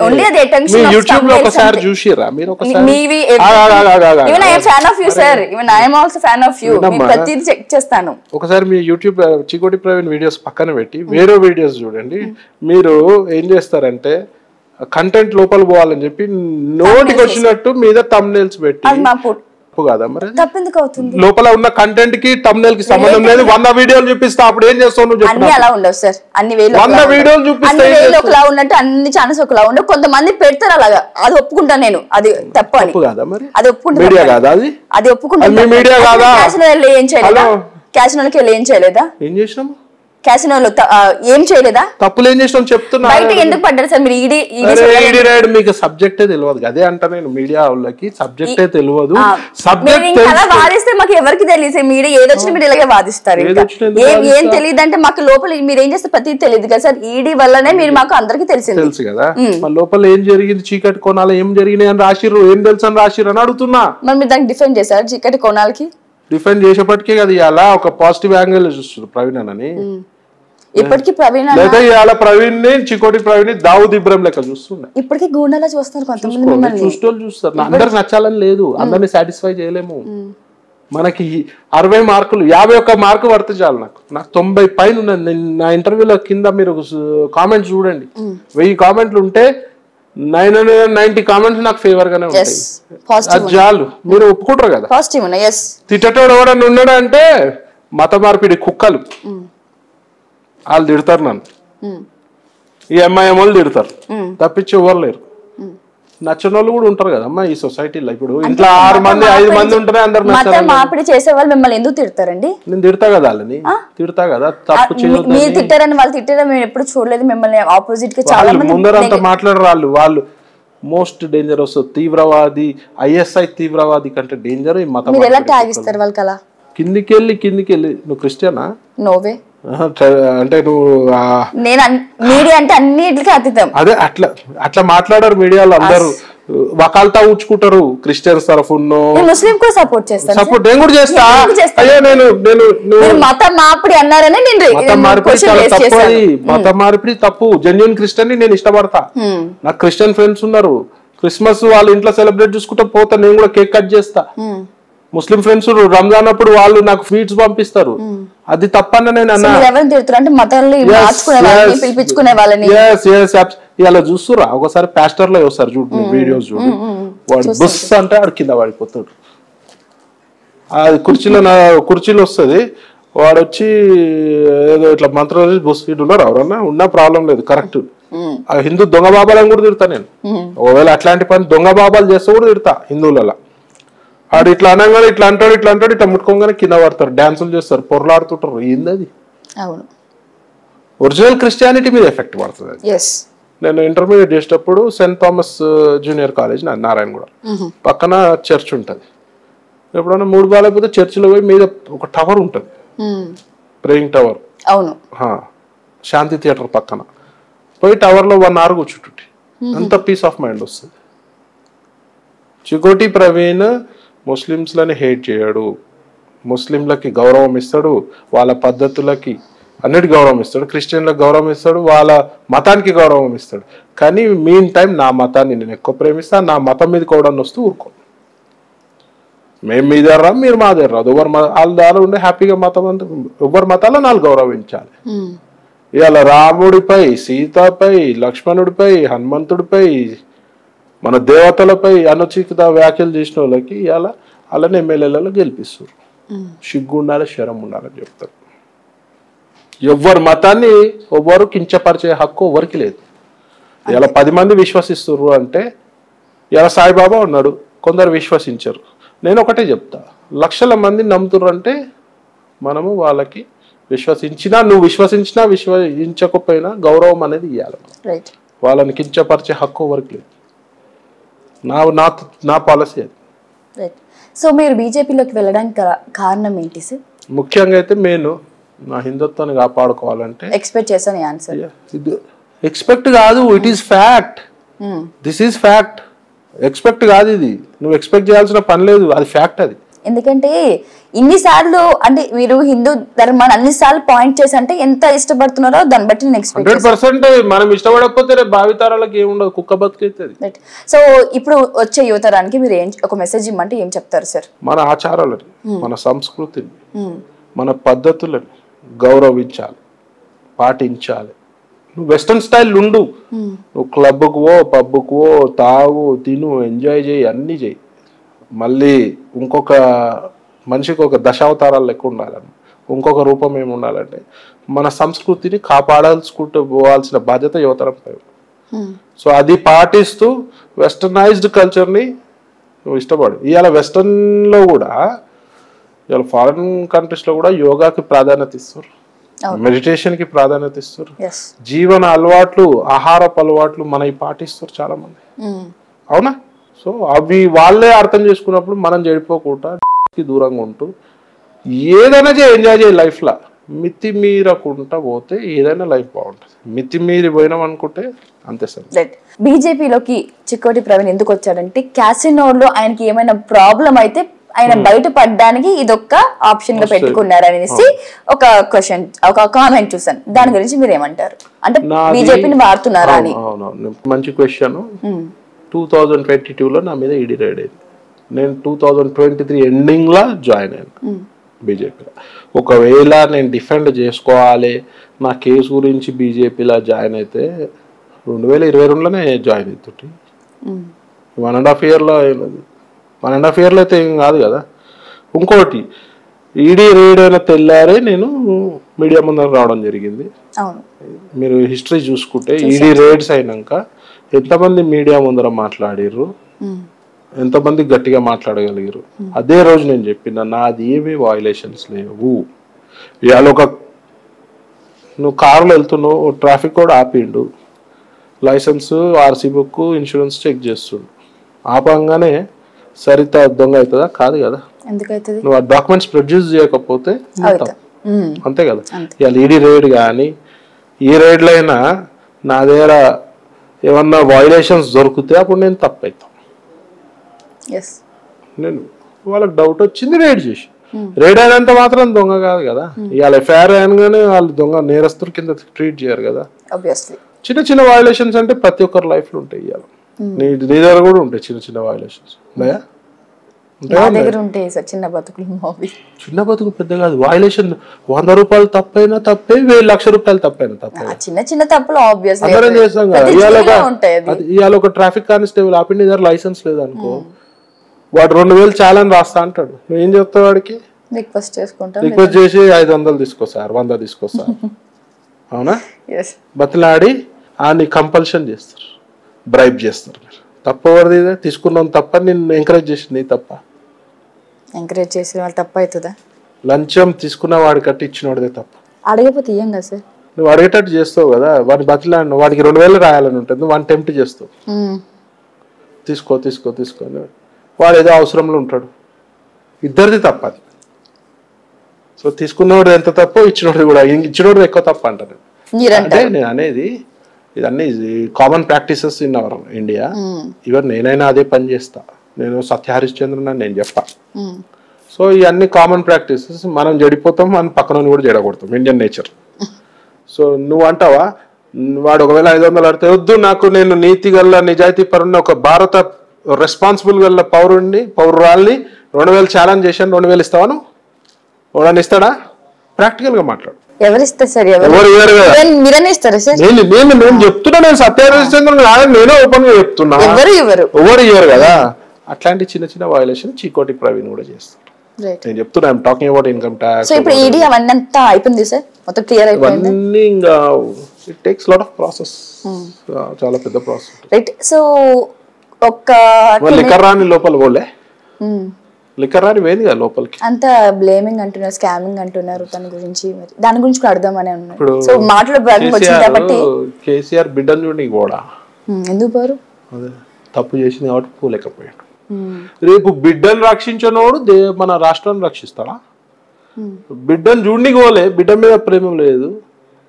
ఓన్లీ అది అటెన్షన్. యూట్యూబ్ లో ఒకసారి చూసిరా మీరు? ఒకసారి even I am fan of you sir, even I am also fan of you. నేను ప్రతిదీ చెక్ చేస్తాను. ఒకసారి మీ యూట్యూబ్ చికోటి ప్రవీణ్ వీడియోస్ పక్కన పెట్టి వేరే వీడియోస్ చూడండి. మీరు ఏం చేస్తారంటే కంటెంట్ లోపల పోవాలని చెప్పి నోటికి వచ్చినట్టు మీద థంబ్నెయిల్స్ పెట్టి, కదా మరి తప్పెందుకు అవుతుంది? లోపల ఉన్న కంటెంట్ కి థంబ్నెయిల్ కి సంబంధం లేదు. 100 వీడియోలు చూపిస్తా, అప్పుడు ఏం చేస్తావు నువ్వు? అన్ని అలా ఉండవు సార్, అన్ని వేలు 100 వీడియోలు చూపిస్తే ఒకలా ఉన్నట్టు అన్ని ఛానల్స్ ఒకలా ఉండవు. కొంతమంది పెడతారు అలాగా, అది ఒప్పుకుంటాను నేను, అది తప్పు కదా మరి. అది ఒప్పుకుంటా, మీడియా కాదా అది ఒప్పుకుంటాను. మీడియా కాదా? క్యాసినోలో ఏం చేయలేదా? క్యాసినోకి వెళ్ళి ఏం చేయలేదా? ఏం చేసినాము? క్యాసినోలో ఏం చేయలేదా? తప్పులు ఏం చేసినాం చెప్తున్నా. బయట ఎందుకు పడ్డారు సార్ మీరు? ఈడీ రైడ్ మీకు సబ్జెక్టే తెలియదు, అదే అంట నేను. మీడియా వాళ్ళకి సబ్జెక్టే తెలియదు. సబ్జెక్ట్ వాదిస్తే మాకు ఎవరికి తెలియదు. మీడియా ఏదొచ్చినా మీరు ఇలాగే వాదిస్తారు. ఏం తెలియదు అంటే మాకు లోపల మీరు ఏం చేస్తే ప్రతి తెలియదు కదా సార్. ఈడీ వల్లనే మీరు మాకు అందరికి తెలుసు కదా. లోపల ఏం జరిగింది, చీకటి కోణాలు ఏం జరిగినాయి అని రాసిర్రు, ఏం తెలుసు అని రాసిర్రు అని అడుగుతున్నా. మరి మీరు దానికి డిఫెండ్ చేశారు చీకటి కోణాలకి? డిఫెండ్ చేసేపటికే కదా ఇలా ఒక పాజిటివ్ యాంగిల్ చూస్తారు ప్రవీణ్ అని. ఇప్పటికీ ప్రవీణ్ ప్రవీణ్ ని చికోటి ప్రవీణ్ ని దావుద్ ఇబ్రాహిం లెక్క చూస్తున్నా. ఇప్పటికీ గూండాలా చూస్తారు కొంతమంది. చూస్తారు, అందరికి నచ్చాలని లేదు, అందరినీ సాటిస్ఫై చేయలేము. మనకి 60 మార్కులు 51 మార్కు పడితే చాలు. నాకు 90 పైన ఉన్నది. నా ఇంటర్వ్యూలో కింద మీరు కామెంట్స్ చూడండి, 1000 కామెంట్లు ఉంటే 990 కామెంట్స్ నాకు ఫేవర్ గానే ఉంటాయి. అది చాలు, మీరు ఒప్పుకుంటారు కదా. తిట్టేటోడు ఎవడన్నా ఉన్నాడు అంటే మత మార్పిడి కుక్కలు వాళ్ళు తిడతారు నన్ను, ఈ ఎంఐఎం వాళ్ళు తిడతారు, తప్పించి ఎవరు లేరు. నచ్చిన వాళ్ళు కూడా ఉంటారు కదమ్మా ఈ సొసైటీలో. ఇప్పుడు ఇంట్లో 6 మంది 5 మంది ఉంటారే, అందరు మార్పిడి చేసే వాళ్ళు మిమ్మల్ని ఎందుకు తిడతారండి? నేను తిడతా కదా వాళ్ళని, తిడతా కదా. తప్పు చేయొద్దు. మీరు తిట్టారని వాళ్ళు తిట్టారని మేము ఎప్పుడు చూడలేదు. మిమ్మల్ని ఆపోజిట్ గా చాలా మంది ముందరంతా మాట్లాడరు. వాళ్ళు మోస్ట్ డేంజరస్ తీవ్రవాది, ఐఎస్ఐ తీవ్రవాది కంటే డేంజర్ ఈ మతం. మీరు ఎలా ట్యాగ్ ఇస్తారు వాళ్ళకి? అలా కిందికి వెళ్ళి నువ్వు క్రిస్టియనా? నోవే అంటే నువ్వు మీడియా అంటే అన్నిటికీ అతీతం. అదే అట్లా మాట్లాడారు మీడియాలో అందరూ. వకాల్తా ఊచుకుంటారు క్రిస్టియన్స్ తరఫును. ముస్లిం కూడా సపోర్ట్ చేస్తాను. సపోర్ట్ నేను కూడా చేస్తా. అయ్యో నేను మతం మార్పిడి అన్నారని మతం మార్పిడి చాలా తప్పు. అది మతం మార్పిడి తప్పు. జెన్యున్ క్రిస్టియన్ ని నేను ఇష్టపడతా. నాకు క్రిస్టియన్ ఫ్రెండ్స్ ఉన్నారు. క్రిస్మస్ వాళ్ళ ఇంట్లో సెలబ్రేట్ చేసుకుంటా పోతా, నేను కూడా కేక్ కట్ చేస్తా. ముస్లిం ఫ్రెండ్స్ రంజాన్ అప్పుడు వాళ్ళు నాకు స్వీట్స్ పంపిస్తారు. అది తప్పన్న నేను అన్నా. ఇలా చూస్తురా ఒకసారి పాస్టర్ లో వస్తారు చూడు, వీడియోస్ చూడు. వాడు బుస్ అంటే ఆడు కింద పడిపోతాడు. అది కుర్చీలో వస్తుంది. వాడు వచ్చి ఏదో ఇట్లా మంత్రం బుస్ ఫీడ్ ఉన్నారు. ఎవరన్నా ఉన్నా ప్రాబ్లం లేదు, కరెక్ట్. హిందూ దొంగ బాబాలను కూడా తిడతా నేను. ఒకవేళ అట్లాంటి పని దొంగ బాబాలు చేస్తే కూడా తిడతా హిందువులలో. ఆడు ఇట్లా అనగానే ఇట్లా అంటాడు ఇట్లా ముట్టుకోగానే కింద పడతారు, డాన్సులు చేస్తారు, పొరలాడుతుంటారు. ఏంది అది? ఒరిజినల్ క్రిస్టియానిటీ మీద ఎఫెక్ట్ పడుతుంది. నేను ఇంటర్మీడియట్ చేసేటప్పుడు saint Thomas junior college Narayanaguda పక్కన చర్చ్ ఉంటుంది. ఎప్పుడన్నా మూడు బాగాలేకపోతే చర్చిలో పోయి మీద ఒక టవర్ ఉంటుంది, ప్రేయింగ్ టవర్. అవును, శాంతి థియేటర్ పక్కన పోయి టవర్లో 1 hour కూర్చుంటుంటే అంత పీస్ ఆఫ్ మైండ్ వస్తుంది. చికోటి ప్రవీణ్ ముస్లిమ్స్లని హేట్ చేయడు, ముస్లింలకి గౌరవం ఇస్తాడు, వాళ్ళ పద్ధతులకి అన్నిటి గౌరవం ఇస్తాడు, క్రిస్టియన్లకు గౌరవం ఇస్తాడు, వాళ్ళ మతానికి గౌరవం ఇస్తాడు. కానీ మీన్ టైం నా మతాన్ని నేను ఎక్కువ ప్రేమిస్తాను, నా మతం మీద కూడా వస్తూ ఊరుకో. మేము మీ దగ్గర రా, మీరు మా దగ్గర రాదు. వాళ్ళ దాని ఉండే హ్యాపీగా మతం అంటే ఎవరి మతాల్లో నాలుగు గౌరవించాలి. ఇవాళ రాముడిపై, సీతపై, లక్ష్మణుడిపై, హనుమంతుడిపై, మన దేవతలపై అనుచిత వ్యాఖ్యలు చేసిన వాళ్ళకి ఇవాళ అలానే ఎమ్మెల్యేలలో గెలిపిస్తారు. సిగ్గు ఉండాలి, శరం ఉండాలని చెప్తారు. ఎవరి మతాన్ని ఎవ్వరు కించపరిచే హక్కు ఎవరికి లేదు. ఇలా 10 మంది విశ్వసిస్తున్నారు అంటే, ఇలా సాయిబాబా ఉన్నాడు, కొందరు విశ్వసించరు. నేను ఒకటే చెప్తా, లక్షల మంది నమ్ముతున్నారు అంటే మనము వాళ్ళకి విశ్వసించినా, నువ్వు విశ్వసించినా విశ్వసించకపోయినా గౌరవం అనేది ఇవ్వాలి. వాళ్ళని కించపరిచే హక్కు ఎవరికి లేదు. నా పాలసీ అది. సో మీరు బీజేపీలోకి వెళ్ళడానికి కారణం ఏంటి సార్? ముఖ్యంగా అయితే నేను నా హిందుత్వాన్ని కాపాడుకోవాలంటే ఎక్స్పెక్ట్ చేశాను ఆన్సర్. ఎక్స్పెక్ట్ కాదు, it is fact. This is fact. Expect కాదు, ఇది నువ్వు ఎక్స్పెక్ట్ చేయాల్సిన పని లేదు, అది ఫ్యాక్ట్. అది ఎందుకంటే ఇన్నిసార్లు అంటే మీరు హిందూ ధర్మాన్ని అన్నిసార్లు పాయింట్ చేసి అంటే ఎంత ఇష్టపడుతున్నారో దాన్ని బట్టి నేను ఎక్స్పెక్ట్ 100% మనం ఇష్టపడకపోతే రేపు భావితరాలకు ఏముండదు, కుక్క బతికైతుంది. సో ఇప్పుడు వచ్చే యువతరానికి మీరు ఒక మెసేజ్ ఇమ్మంటే ఏం చెప్తారు సార్? మన ఆచారాలని, మన సంస్కృతిని, మన పద్ధతులని గౌరవించాలి, పాటించాలి. నువ్వు వెస్టర్న్ స్టైల్ ఉండు, నువ్వు క్లబ్కు పో, పబ్కు పో, తాగు, తిను, ఎంజాయ్ చేయి, అన్నీ చేయి. మళ్ళీ ఇంకొక మనిషికి ఒక దశావతారాలు లెక్క ఉండాలని, ఇంకొక రూపం ఏమి ఉండాలంటే మన సంస్కృతిని కాపాడాల్సుకుంటూ పోవాల్సిన బాధ్యత యువతరంపై. సో అది పాటిస్తూ వెస్టర్నైజ్డ్ కల్చర్ని నువ్వు ఇష్టపడు. ఇవాళ వెస్టర్న్లో కూడా, ఇవాళ ఫారిన్ కంట్రీస్లో కూడా యోగాకి ప్రాధాన్యత ఇస్తారు, మెడిటేషన్కి ప్రాధాన్యత ఇస్తారు, జీవన అలవాట్లు, ఆహారపు అలవాట్లు మనవి పాటిస్తారు చాలా మంది. అవునా? సో అవి వాళ్ళే అర్థం చేసుకున్నప్పుడు మనం చెడిపోకుండా దూరంగా ఉంటూ ఏదైనా ఎంజాయ్ చేయ లైఫ్లో. మితి మీరకుండా పోతే ఏదైనా లైఫ్ బాగుంటుంది. మితి మీరి పోయినాం అనుకుంటే అంతే సార్. బీజేపీలోకి చిక్కోటి ప్రవీణ్ ఎందుకు వచ్చాడంటే క్యాసినోలో ఆయనకి ఏమైనా ప్రాబ్లం అయితే ఆయన బయటపడడానికి ఇదొక్క ఆప్షన్ గా పెట్టుకున్నారనేసి ఒక క్వశ్చన్, ఒక కామెంట్ చూసాను. దాని గురించి మీరు ఏమంటారు? అంటే బీజేపీని వాడుతున్నారా అని. మంచి క్వశ్చన్. 2022లో నా మీద ఈడీ రైడ్ అయింది. నేను 2023 ఎండింగ్లో జాయిన్ అయ్యాను బీజేపీలో. ఒకవేళ నేను డిఫెండ్ చేసుకోవాలి నా కేసు గురించి బీజేపీలో జాయిన్ అయితే 2022లోనే జాయిన్ అవుతుంటే 1.5 yearలో 1.5 yearలో అయితే ఏం కాదు కదా. ఇంకోటి, ఈడీ రైడ్ అయిన తెల్లారే నేను మీడియా ముందర రావడం జరిగింది. మీరు హిస్టరీ చూసుకుంటే ఈడీ రైడ్స్ అయినాక ఎంతమంది మీడియా ముందర మాట్లాడిర్రు, ఎంతమంది గట్టిగా మాట్లాడగలిగారు. అదే రోజు నేను చెప్పిన నాది ఏమీ వయలేషన్స్ లేవు. ఇవాళ నువ్వు కారులో వెళ్తున్నావు, ట్రాఫిక్ కూడా ఆపిండు, license, RC book, insurance check చేస్తుండు. ఆపంగానే సరిత దొంగ అవుతుందా? కాదు కదా. నువ్వు ఆ డాక్యుమెంట్స్ ప్రొడ్యూస్ చేయకపోతే అంతే కదా. ఇవాళ ఈడీ రైడ్ కానీ ఏ రైడ్లో అయినా నా దగ్గర ఏమన్నా వయలేషన్స్ దొరికితే అప్పుడు నేను తప్పవుతాను. నేను వాళ్ళకి డౌట్ వచ్చింది రైడ్ చేసి, రైడ్ అయినంత మాత్రం దొంగ కాదు కదా. ఇవాళ ఎఫ్ఐఆర్ అనగానే వాళ్ళు దొంగ నేరస్తుల కింద ట్రీట్ చేయరు కదా. చిన్న చిన్న వయలేషన్స్ అంటే ప్రతి ఒక్కరి లైఫ్లో ఉంటాయి. ఇవాళ నీ దగ్గర కూడా ఉంటాయి చిన్న చిన్న వయలేషన్స్. చిన్న బతుకు పెద్ద కాదు. వయలేషన్ 100 రూపాయలు తప్పైనా తప్పే, 1,00,000 లక్ష రూపాయలు తప్పైనా తప్పే. చిన్న చిన్న తప్పులు అందరం చేస్తాం కదా. ఇవాళ ఒక ట్రాఫిక్ కానిస్టేబుల్ ఆపి దగ్గర లైసెన్స్ లేదనుకో, వాడు 2,000 చాలని రాస్తా అంటాడు. నువ్వు ఏం చెప్తావు వాడికి? రిక్వెస్ట్ చేసి 500 తీసుకొస్తారు, 100 తీసుకొస్తారు. అవునా? బతిలాడి ఆని కంపల్షన్ చేస్తారు, బ్రైబ్ చేస్తారు. తప్ప ఎవరిది? తీసుకున్నాం తప్ప, నిన్ను ఎంకరేజ్ చేసింది తప్ప. ఎంకరేజ్ చేసిన వాళ్ళు తప్ప అవుతుందా? లంచం తీసుకున్న వాడి కట్టి ఇచ్చినోడిదే తప్ప. అడగకపోతే ఏం కదా సార్. నువ్వు అడిగేటట్టు చేస్తావు కదా, వాడిని బతిలాడిన వాడికి 2000 రాయాలని ఉంటుంది, నువ్వు వాడిని టెంప్ట్ చేస్తావు, తీసుకో తీసుకో తీసుకో అని. వాడు ఏదో అవసరంలో ఉంటాడు, ఇద్దరిది తప్పది. సో తీసుకున్నవాడు ఎంత తప్పో ఇచ్చినోడు కూడా, ఇచ్చినోడు ఎక్కువ తప్ప అంటారు. అంటే నేను అనేది ఇదన్నీ common practices in our India. Even నేనైనా అదే పని చేస్తా, నేను సత్య హరిశ్చంద్రన్ నేను చెప్పా. సో ఇవన్నీ కామన్ ప్రాక్టీసెస్, మనం జడిపోతాం, మనం పక్కన కూడా జడగొడతాం, ఇండియన్ నేచర్. సో నువ్వు అంటావా, వాడు ఒకవేళ 500 అడితే వద్దు నాకు, నేను నీతి గల్ల నిజాయితీ పరుని ఒక భారత రెస్పాన్సిబుల్ గల పౌరురాల్ని 2000 ఛాలెంజ్ చేశాను, 2000 ఇస్తావాను? వాడని ఇస్తాడా? ప్రాక్టికల్ గా మాట్లాడు. ఎవరు ఇస్తారు సార్? నేను చెప్తున్నా, నేను సత్యహరిశ్చంద్రన్ కాదని నేనే ఓపెన్ గా చెప్తున్నా, ఎవరు ఇవ్వరు కదా. అట్లాంటి చిన్న చిన్న వయలేషన్ చికోటి ప్రవీణ్ కూడా చేస్తాడు. నేను చెప్తున్నా, I'm talking about income tax. ఇప్పుడు ఈడీ అవన్నీ అంతా అయిపోయింది సార్, మొత్తం క్లియర్ అయిపోయింది. ఇవన్నీ ఇంకా it takes lot of process, చాలా పెద్ద ప్రాసెస్. రైట్. సో ఒక్క లిక్కర్ రాని లోపల పోలే, లిక్కర్ రాని వేది కదా లోపలికి. అంత బ్లేమింగ్ అంటున్నారు, స్కామింగ్ అంటున్నారు తన గురించి, మరి దాని గురించి కూడా అర్థమని ఉన్నారు. సో మాటలు వచ్చింది కాబట్టి కేసీఆర్ బిడ్డను చూడండి కూడా ఎందుకు పోరు, అదే తప్పు చేసింది కాబట్టి పోలేకపోయాడు. రేపు బిడ్డను రక్షించినోడు మన రాష్ట్రాన్ని రక్షిస్తాడా? బిడ్డను చూడనికి పోలే, బిడ్డ మీద ప్రేమ లేదు,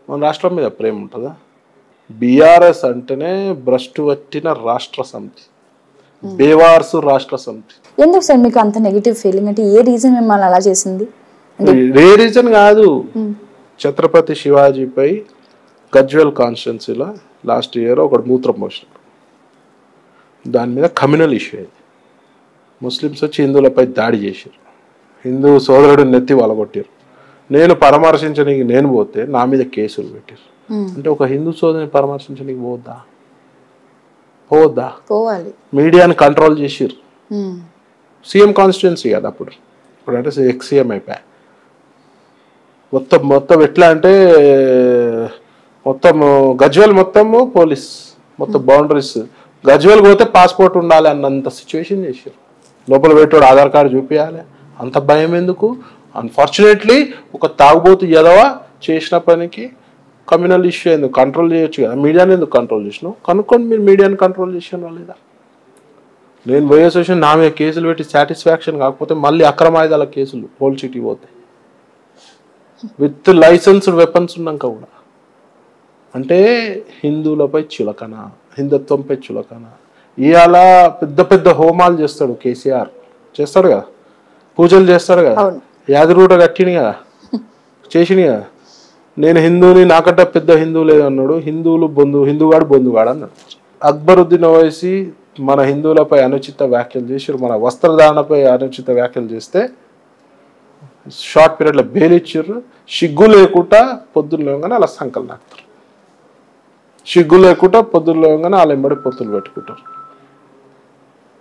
మన రాష్ట్రం మీద ప్రేమ ఉంటుందా? బీఆర్ఎస్ అంటేనే భ్రష్టు పట్టిన రాష్ట్ర సమితి, బేవార్సు రాష్ట్ర సమితి. ఎందుకు సార్ మీకు అంత నెగిటివ్ ఫీలింగ్? అంటే ఏ రీజన్ మిమ్మల్ని అలా చేసింది? ఏ రీజన్ కాదు, ఛత్రపతి శివాజీపై గజ్వేల్ కాన్స్టిట్యున్సీలో లాస్ట్ ఇయర్ ఒకటి మూత్రం పోసినాడు, దాని మీద కమ్యూనల్ ఇష్యూ అయింది. ముస్లిమ్స్ వచ్చి హిందువులపై దాడి చేశారు, హిందూ సోదరుడు నెత్తి వలగొట్టారు. నేను పరామర్శించడానికి నేను పోతే నా మీద కేసులు పెట్టారు. అంటే ఒక హిందూ సోదరుని పరామర్శించడానికి పోవద్దా? పోవాలి. మీడియాని కంట్రోల్ చేసిర్రు. సీఎం కాన్స్టిట్యున్సీ కదా అప్పుడు, అంటే ఎక్స్ సీఎం అయిపోయా. మొత్తం ఎట్లా అంటే మొత్తం గజ్వేల్ మొత్తము పోలీస్, మొత్తం బౌండరీస్, గజ్వేల్ పోతే పాస్పోర్ట్ ఉండాలి అన్నంత సిచ్యువేషన్ చేశారు. లోపల పెట్టాడు ఆధార్ కార్డు చూపించాలి, అంత భయం ఎందుకు? అన్ఫార్చునేట్లీ ఒక తాగుబోతు ఎదవ చేసిన పనికి కమ్యూనల్ ఇష్యూ ఎందుకు? కంట్రోల్ చేయొచ్చు కదా, మీడియాని ఎందుకు కంట్రోల్ చేసినావు? కనుక్కోండి మీరు మీడియాని కంట్రోల్ చేసిన లేదా. నేను పోయే సొల్యూషన్ నా మీద కేసులు పెట్టి సాటిస్ఫాక్షన్ కాకపోతే మళ్ళీ అక్రమ ఆయుధాల కేసులు హోల్ సిటీ పోతాయి, విత్ లైసెన్స్డ్ వెపన్స్ ఉన్నాక కూడా. అంటే హిందువులపై చులకన, హిందుత్వంపై చులకన. ఇవాళ పెద్ద పెద్ద హోమాలు చేస్తాడు కేసీఆర్, చేస్తాడు కదా, పూజలు చేస్తాడు కదా, యాదరూట కట్టిని కదా, చేసిని కదా. నేను హిందువుని, నాకంటే పెద్ద హిందువు లేదన్నాడు. హిందువుగాడు బొందుగాడు అన్నాడు. అక్బరుద్దీన్ ఓవైసీ మన హిందువులపై అనుచిత వ్యాఖ్యలు చేసారు, మన వస్త్రధారణపై అనుచిత వ్యాఖ్యలు చేస్తే షార్ట్ పీరియడ్లో బెయిల్ ఇచ్చారు. సిగ్గు లేకుండా పొద్దున్న లేవగానే అలా సంకలు నాకుతారు, సిగ్గు లేకుండా పొద్దున్న లేవగానే వాళ్ళ ఎంబడి పొత్తులు పెట్టుకుంటారు.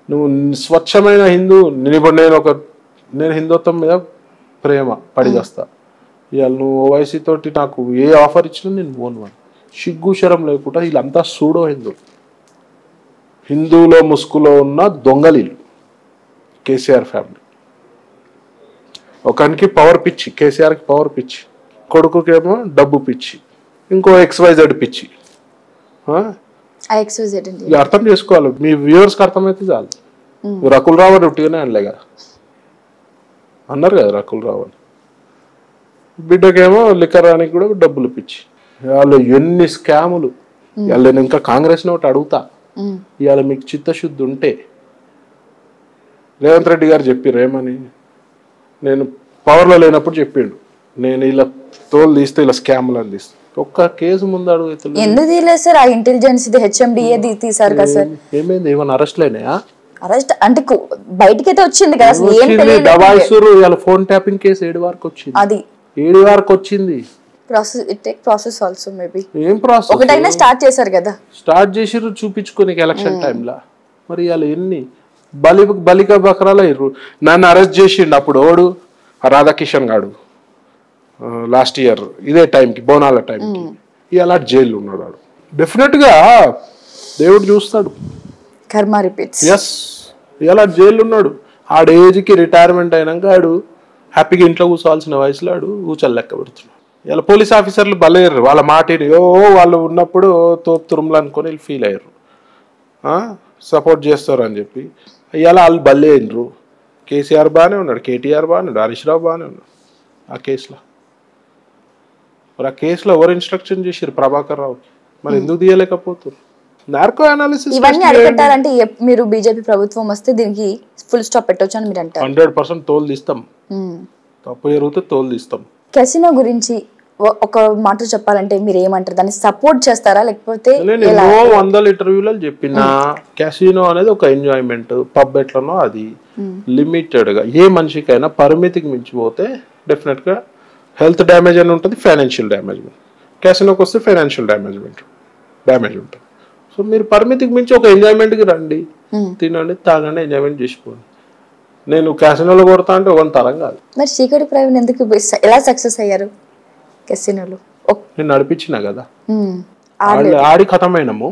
నువ్వు స్వచ్ఛమైన హిందూ, నేను హిందుత్వం మీద ప్రేమ పడి చేస్తా, ఇవాళ నువ్వు ఓవైసీ తోటి నాకు ఏ ఆఫర్ ఇచ్చినా నేను పోను అని సిగ్గు శరం లేకుండా వీళ్ళంతా సూడో హిందువులో ముసుగులో ఉన్న దొంగలీలు కేసీఆర్ ఫ్యామిలీ. ఒకనికి పవర్ పిచ్చి, కేసీఆర్కి పవర్ పిచ్చి, కొడుకుకేమో డబ్బు పిచ్చి, ఇంకో XYZ పిచ్చి. అర్థం చేసుకోవాలి, మీ వ్యూవర్స్కి అర్థమైతే చాలు. రకుల్ రావు అని ఉట్టిగానే అనలే కదా, అన్నారు కదా రకుల్ రావు అని. బిడ్డకేమో లిక్కర్ రానికి కూడా డబ్బులు పిచ్చి. వాళ్ళు ఎన్ని స్కాములు. ఇవాళ నేను ఇంకా కాంగ్రెస్ ఒకటి అడుగుతా, ఇవాళ మీకు చిత్తశుద్ధి ఉంటే రేవంత్ రెడ్డి గారు చెప్పారు ఏమని, నేను పవర్లో లేనప్పుడు చెప్పిండు నేను ఇలా తోలు తీస్తే ఇలా స్కామ్లు అని తీస్తే, ఒక్క కేసు ముందు అడుగుతుంది. ఎందుకు తీయలేదు సార్? ఆ ఇంటెలిజెన్స్ HMDA తీసారు కదా సార్, ఏమైంది? ఏమన్నా అరెస్ట్ అయినాయా? అరెస్ట్ అంటే బయటకైతే వచ్చింది కదా, ఇవాళ ఫోన్ ట్యాపింగ్ కేసు 7 వరకు వచ్చింది, అది 7 వరకు వచ్చింది. ప్రాసెస్ ఆల్సో మేబీ ఏం ప్రాసెస్? ఒకటైనా స్టార్ట్ చేశారు కదా, స్టార్ట్ చేసిర్రు చూపించుకోని ఎలక్షన్ టైంలో. మరి ఇవాళ ఎన్ని బలిక బకరాలు అయ్యారు. నన్ను అరెస్ట్ చేసిండు అప్పుడు ఓడు రాధాకిషన్ గాడు లాస్ట్ ఇయర్ ఇదే టైంకి, బోనాల టైంకి. ఇవాళ జైలు ఉన్నాడు వాడు. డెఫినెట్ గా దేవుడు చూస్తాడు. కర్మ రిపీట్స్. ఎస్, ఇవాళ జైలు ఉన్నాడు. ఆడ ఏజ్కి రిటైర్మెంట్ అయినాక ఆడు హ్యాపీగా ఇంట్లో కూర్చోవాల్సిన వయసులో ఆడు కూర్చొని లెక్క పెడుతున్నాడు. ఇలా పోలీస్ ఆఫీసర్లు బలేరు వాళ్ళ మాటిని వాళ్ళు ఉన్నప్పుడు తోపు తురుములు అనుకొని వీళ్ళు ఫీల్ అయ్యారు, సపోర్ట్ చేస్తారు అని చెప్పి. ఇలా వాళ్ళు బలేరు. కేసీఆర్ బాగానే ఉన్నాడు, కేటీఆర్ బాగానే ఉన్నాడు, హరీష్ రావు బాగానే ఉన్నాడు ఆ కేసులో. మరి ఆ కేసులో ఎవరు ఇన్స్ట్రక్షన్ చేశారు? ప్రభాకర్ రావుకి. మరి ఎందుకు తీయలేకపోతారు? నార్కో అనాలిసిస్ ఇవన్నీ అరికట్టాలంటే మీరు బీజేపీ ప్రభుత్వం వస్తే దీనికి ఫుల్ స్టాప్ పెట్టొచ్చు అని మీరు అంటారు. 100% తోలు తీస్తాం, తప్పు జరిగితే తోలు తీస్తాం. కెసినో గురించి ఒక మాట చెప్పాలంటే మీరు ఏమంటారు? దాన్ని సపోర్ట్ చేస్తారా లేకపోతే? నేను ఎన్నో 100 ఇంటర్వ్యూలలో చెప్పిన క్యాసినో అనేది ఒక ఎంజాయ్మెంట్, పబ్ ఎట్లనో అది లిమిటెడ్ గా. ఏ మనిషికైనా పరిమితికి మించిపోతే డెఫినెట్ గా హెల్త్ డ్యామేజ్ అని ఉంటుంది, ఫైనాన్షియల్ డ్యామేజ్. క్యాసినోకి వస్తే ఫైనాన్షియల్ డ్యామేజ్ ఉంటుంది. సో మీరు పరిమితికి మించి ఒక ఎంజాయ్మెంట్కి రండి, తినండి, తాగండి, ఎంజాయ్మెంట్ చేసుకోండి. నేను క్యాసినోలో కొడతా అంటే ఒక తరం కాదు. మరి చీకటి ప్రవీణ్ ఎందుకు ఎలా సక్సెస్ అయ్యారు కెసినోలో? నేను నడిపించిన కదా, ఆడి ఖతమైనము,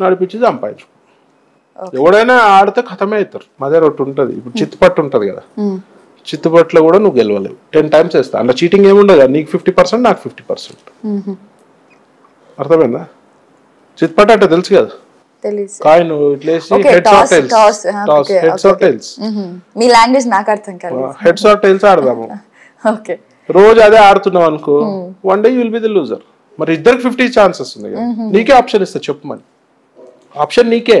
నడిపించి సంపాదించు. ఎవడైనా ఆడితే ఖతమే అవుతారు. మా దగ్గర ఒకటి ఉంటుంది, ఇప్పుడు చిత్తుపట్టు ఉంటుంది కదా, చిత్తుపట్టులో కూడా నువ్వు గెలవలేవు. 10 times వేస్తా. అందులో చీటింగ్ ఏముండదు, నీకు 50% నాకు 50%. అర్థమైందా? చిత్తుపట్టు అంటే తెలుసు కదా, కాయిన్ ఇట్లేసి హెడ్స్ ఆర్ టైల్స్. మీ లాంగ్వేజ్ నాకు అర్థం కాదు. హెడ్స్ ఆర్ టైల్స్ ఆడదాము. రోజు అదే ఆడుతున్నావు అనుకో, one day you will be the loser. మరి ఇద్దరికి 50 chances ఉంది కదా, నీకే ఆప్షన్ ఇస్తా, చెప్పమని. ఆప్షన్ నీకే.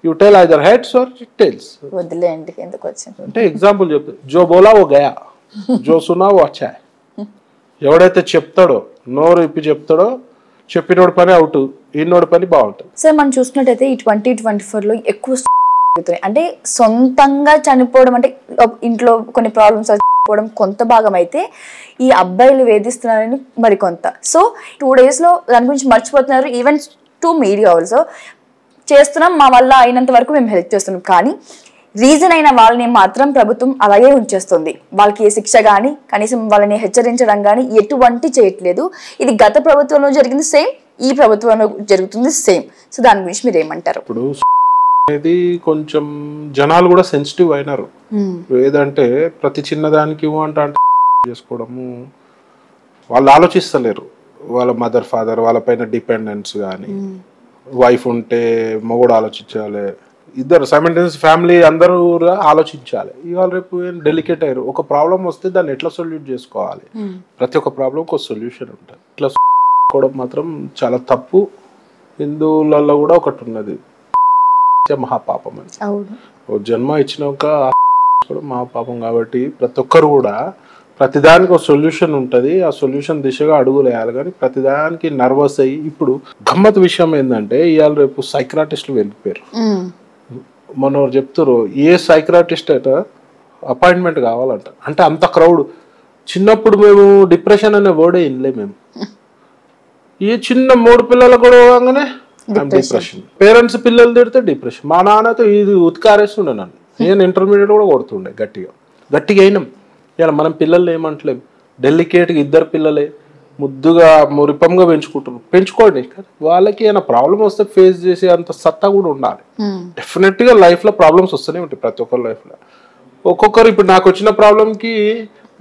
You tell either heads or tails. వదిలేండి, ఎందుకు వచ్చింది అంటే ఎగ్జాంపుల్ చెప్తా. జో బోలా ఓ గయా, జో సునా ఓ అచ్చా. ఎవడైతే చెప్తాడో, నోరు ఇప్పి చెప్తాడో, చెప్పినోడి పని అవుట్, ఈనోడి పని బాగుంటుంది. సార్ మనం చూసినట్టయితే ఈ 2024లో ఎక్కువ అంటే సొంతంగా చనిపోవడం, అంటే ఇంట్లో కొన్ని ప్రాబ్లమ్స్ చనిపోవడం కొంత భాగం అయితే, ఈ అబ్బాయిలు వేధిస్తున్నారని మరికొంత. సో 2 daysలో దాని గురించి మర్చిపోతున్నారు. ఈవెన్ టు మీడియా ఆల్సో చేస్తున్నాం, మా వల్ల అయినంత వరకు మేము హెల్ప్ చేస్తున్నాం. కానీ రీజన్ అయిన వాళ్ళని మాత్రం ప్రభుత్వం అలాగే ఉంచేస్తుంది. వాళ్ళకి ఏ శిక్ష కానీ, కనీసం వాళ్ళని హెచ్చరించడం కానీ ఎటువంటి చేయట్లేదు. ఇది గత ప్రభుత్వంలో జరిగింది సేమ్, ఈ ప్రభుత్వంలో జరుగుతుంది సేమ్. సో దాని గురించి మీరు ఏమంటారు? ఇప్పుడు అనేది కొంచెం జనాలు కూడా సెన్సిటివ్ అయినారు. ఏదంటే ప్రతి చిన్నదానికి అంటే చేసుకోవడము, వాళ్ళు ఆలోచిస్తలేరు. వాళ్ళ మదర్ ఫాదర్ వాళ్ళ పైన డిపెండెన్స్ కానీ, వైఫ్ ఉంటే మొగుడు ఆలోచించాలి, ఇద్దరు సైమల్టేనియస్ ఫ్యామిలీ అందరూ ఆలోచించాలి. ఇవాళ రేపు డెలికేట్ అయ్యారు. ఒక ప్రాబ్లం వస్తే దాన్ని ఎట్లా సొల్యూట్ చేసుకోవాలి, ప్రతి ఒక్క ప్రాబ్లంకి ఒక సొల్యూషన్ ఉంటుంది. ఇట్లా చేసుకోవడం మాత్రం చాలా తప్పు. హిందువులలో కూడా ఒకటి ఉన్నది, మహాపాపం అని. ఓ జన్మ ఇచ్చినాక మహాపాపం. కాబట్టి ప్రతి ఒక్కరు కూడా ప్రతిదానికి ఒక సొల్యూషన్ ఉంటుంది, ఆ సొల్యూషన్ దిశగా అడుగులు వేయాలి. కానీ ప్రతిదానికి నర్వస్ అయ్యి, ఇప్పుడు గమ్మత్ విషయం ఏంటంటే ఇవాళ రేపు సైక్రాటిస్టులు వెళ్ళిపోయారు. మనోరు చెప్తారు ఏ సైక్రాటిస్ట్ అయితే అపాయింట్మెంట్ కావాలంట. అంటే అంత క్రౌడ్. చిన్నప్పుడు మేము డిప్రెషన్ అనే వర్డే వినలే మేము. ఈ చిన్న 3 పిల్లలు కూడా పోగానే డిప్రెషన్. పేరెంట్స్ పిల్లలు తిడితే డిప్రెషన్. మా నాన్నతో ఇది ఉత్కారేస్తుండే నన్ను. నేను ఇంటర్మీడియట్ కూడా కొడుతుండే గట్టిగా అయినాం. ఇలా మనం పిల్లలు ఏమంటలేము, డెలికేట్గా 2 పిల్లలే ముద్దుగా మురిపంగా పెంచుకోండి. వాళ్ళకి ఏమైనా ప్రాబ్లం వస్తే ఫేస్ చేసే అంత సత్తా కూడా ఉండాలి. డెఫినెట్గా లైఫ్లో ప్రాబ్లమ్స్ వస్తూనే ఉంటాయి ప్రతి ఒక్కరి లైఫ్లో. ఒక్కొక్కరు ఇప్పుడు నాకు వచ్చిన ప్రాబ్లంకి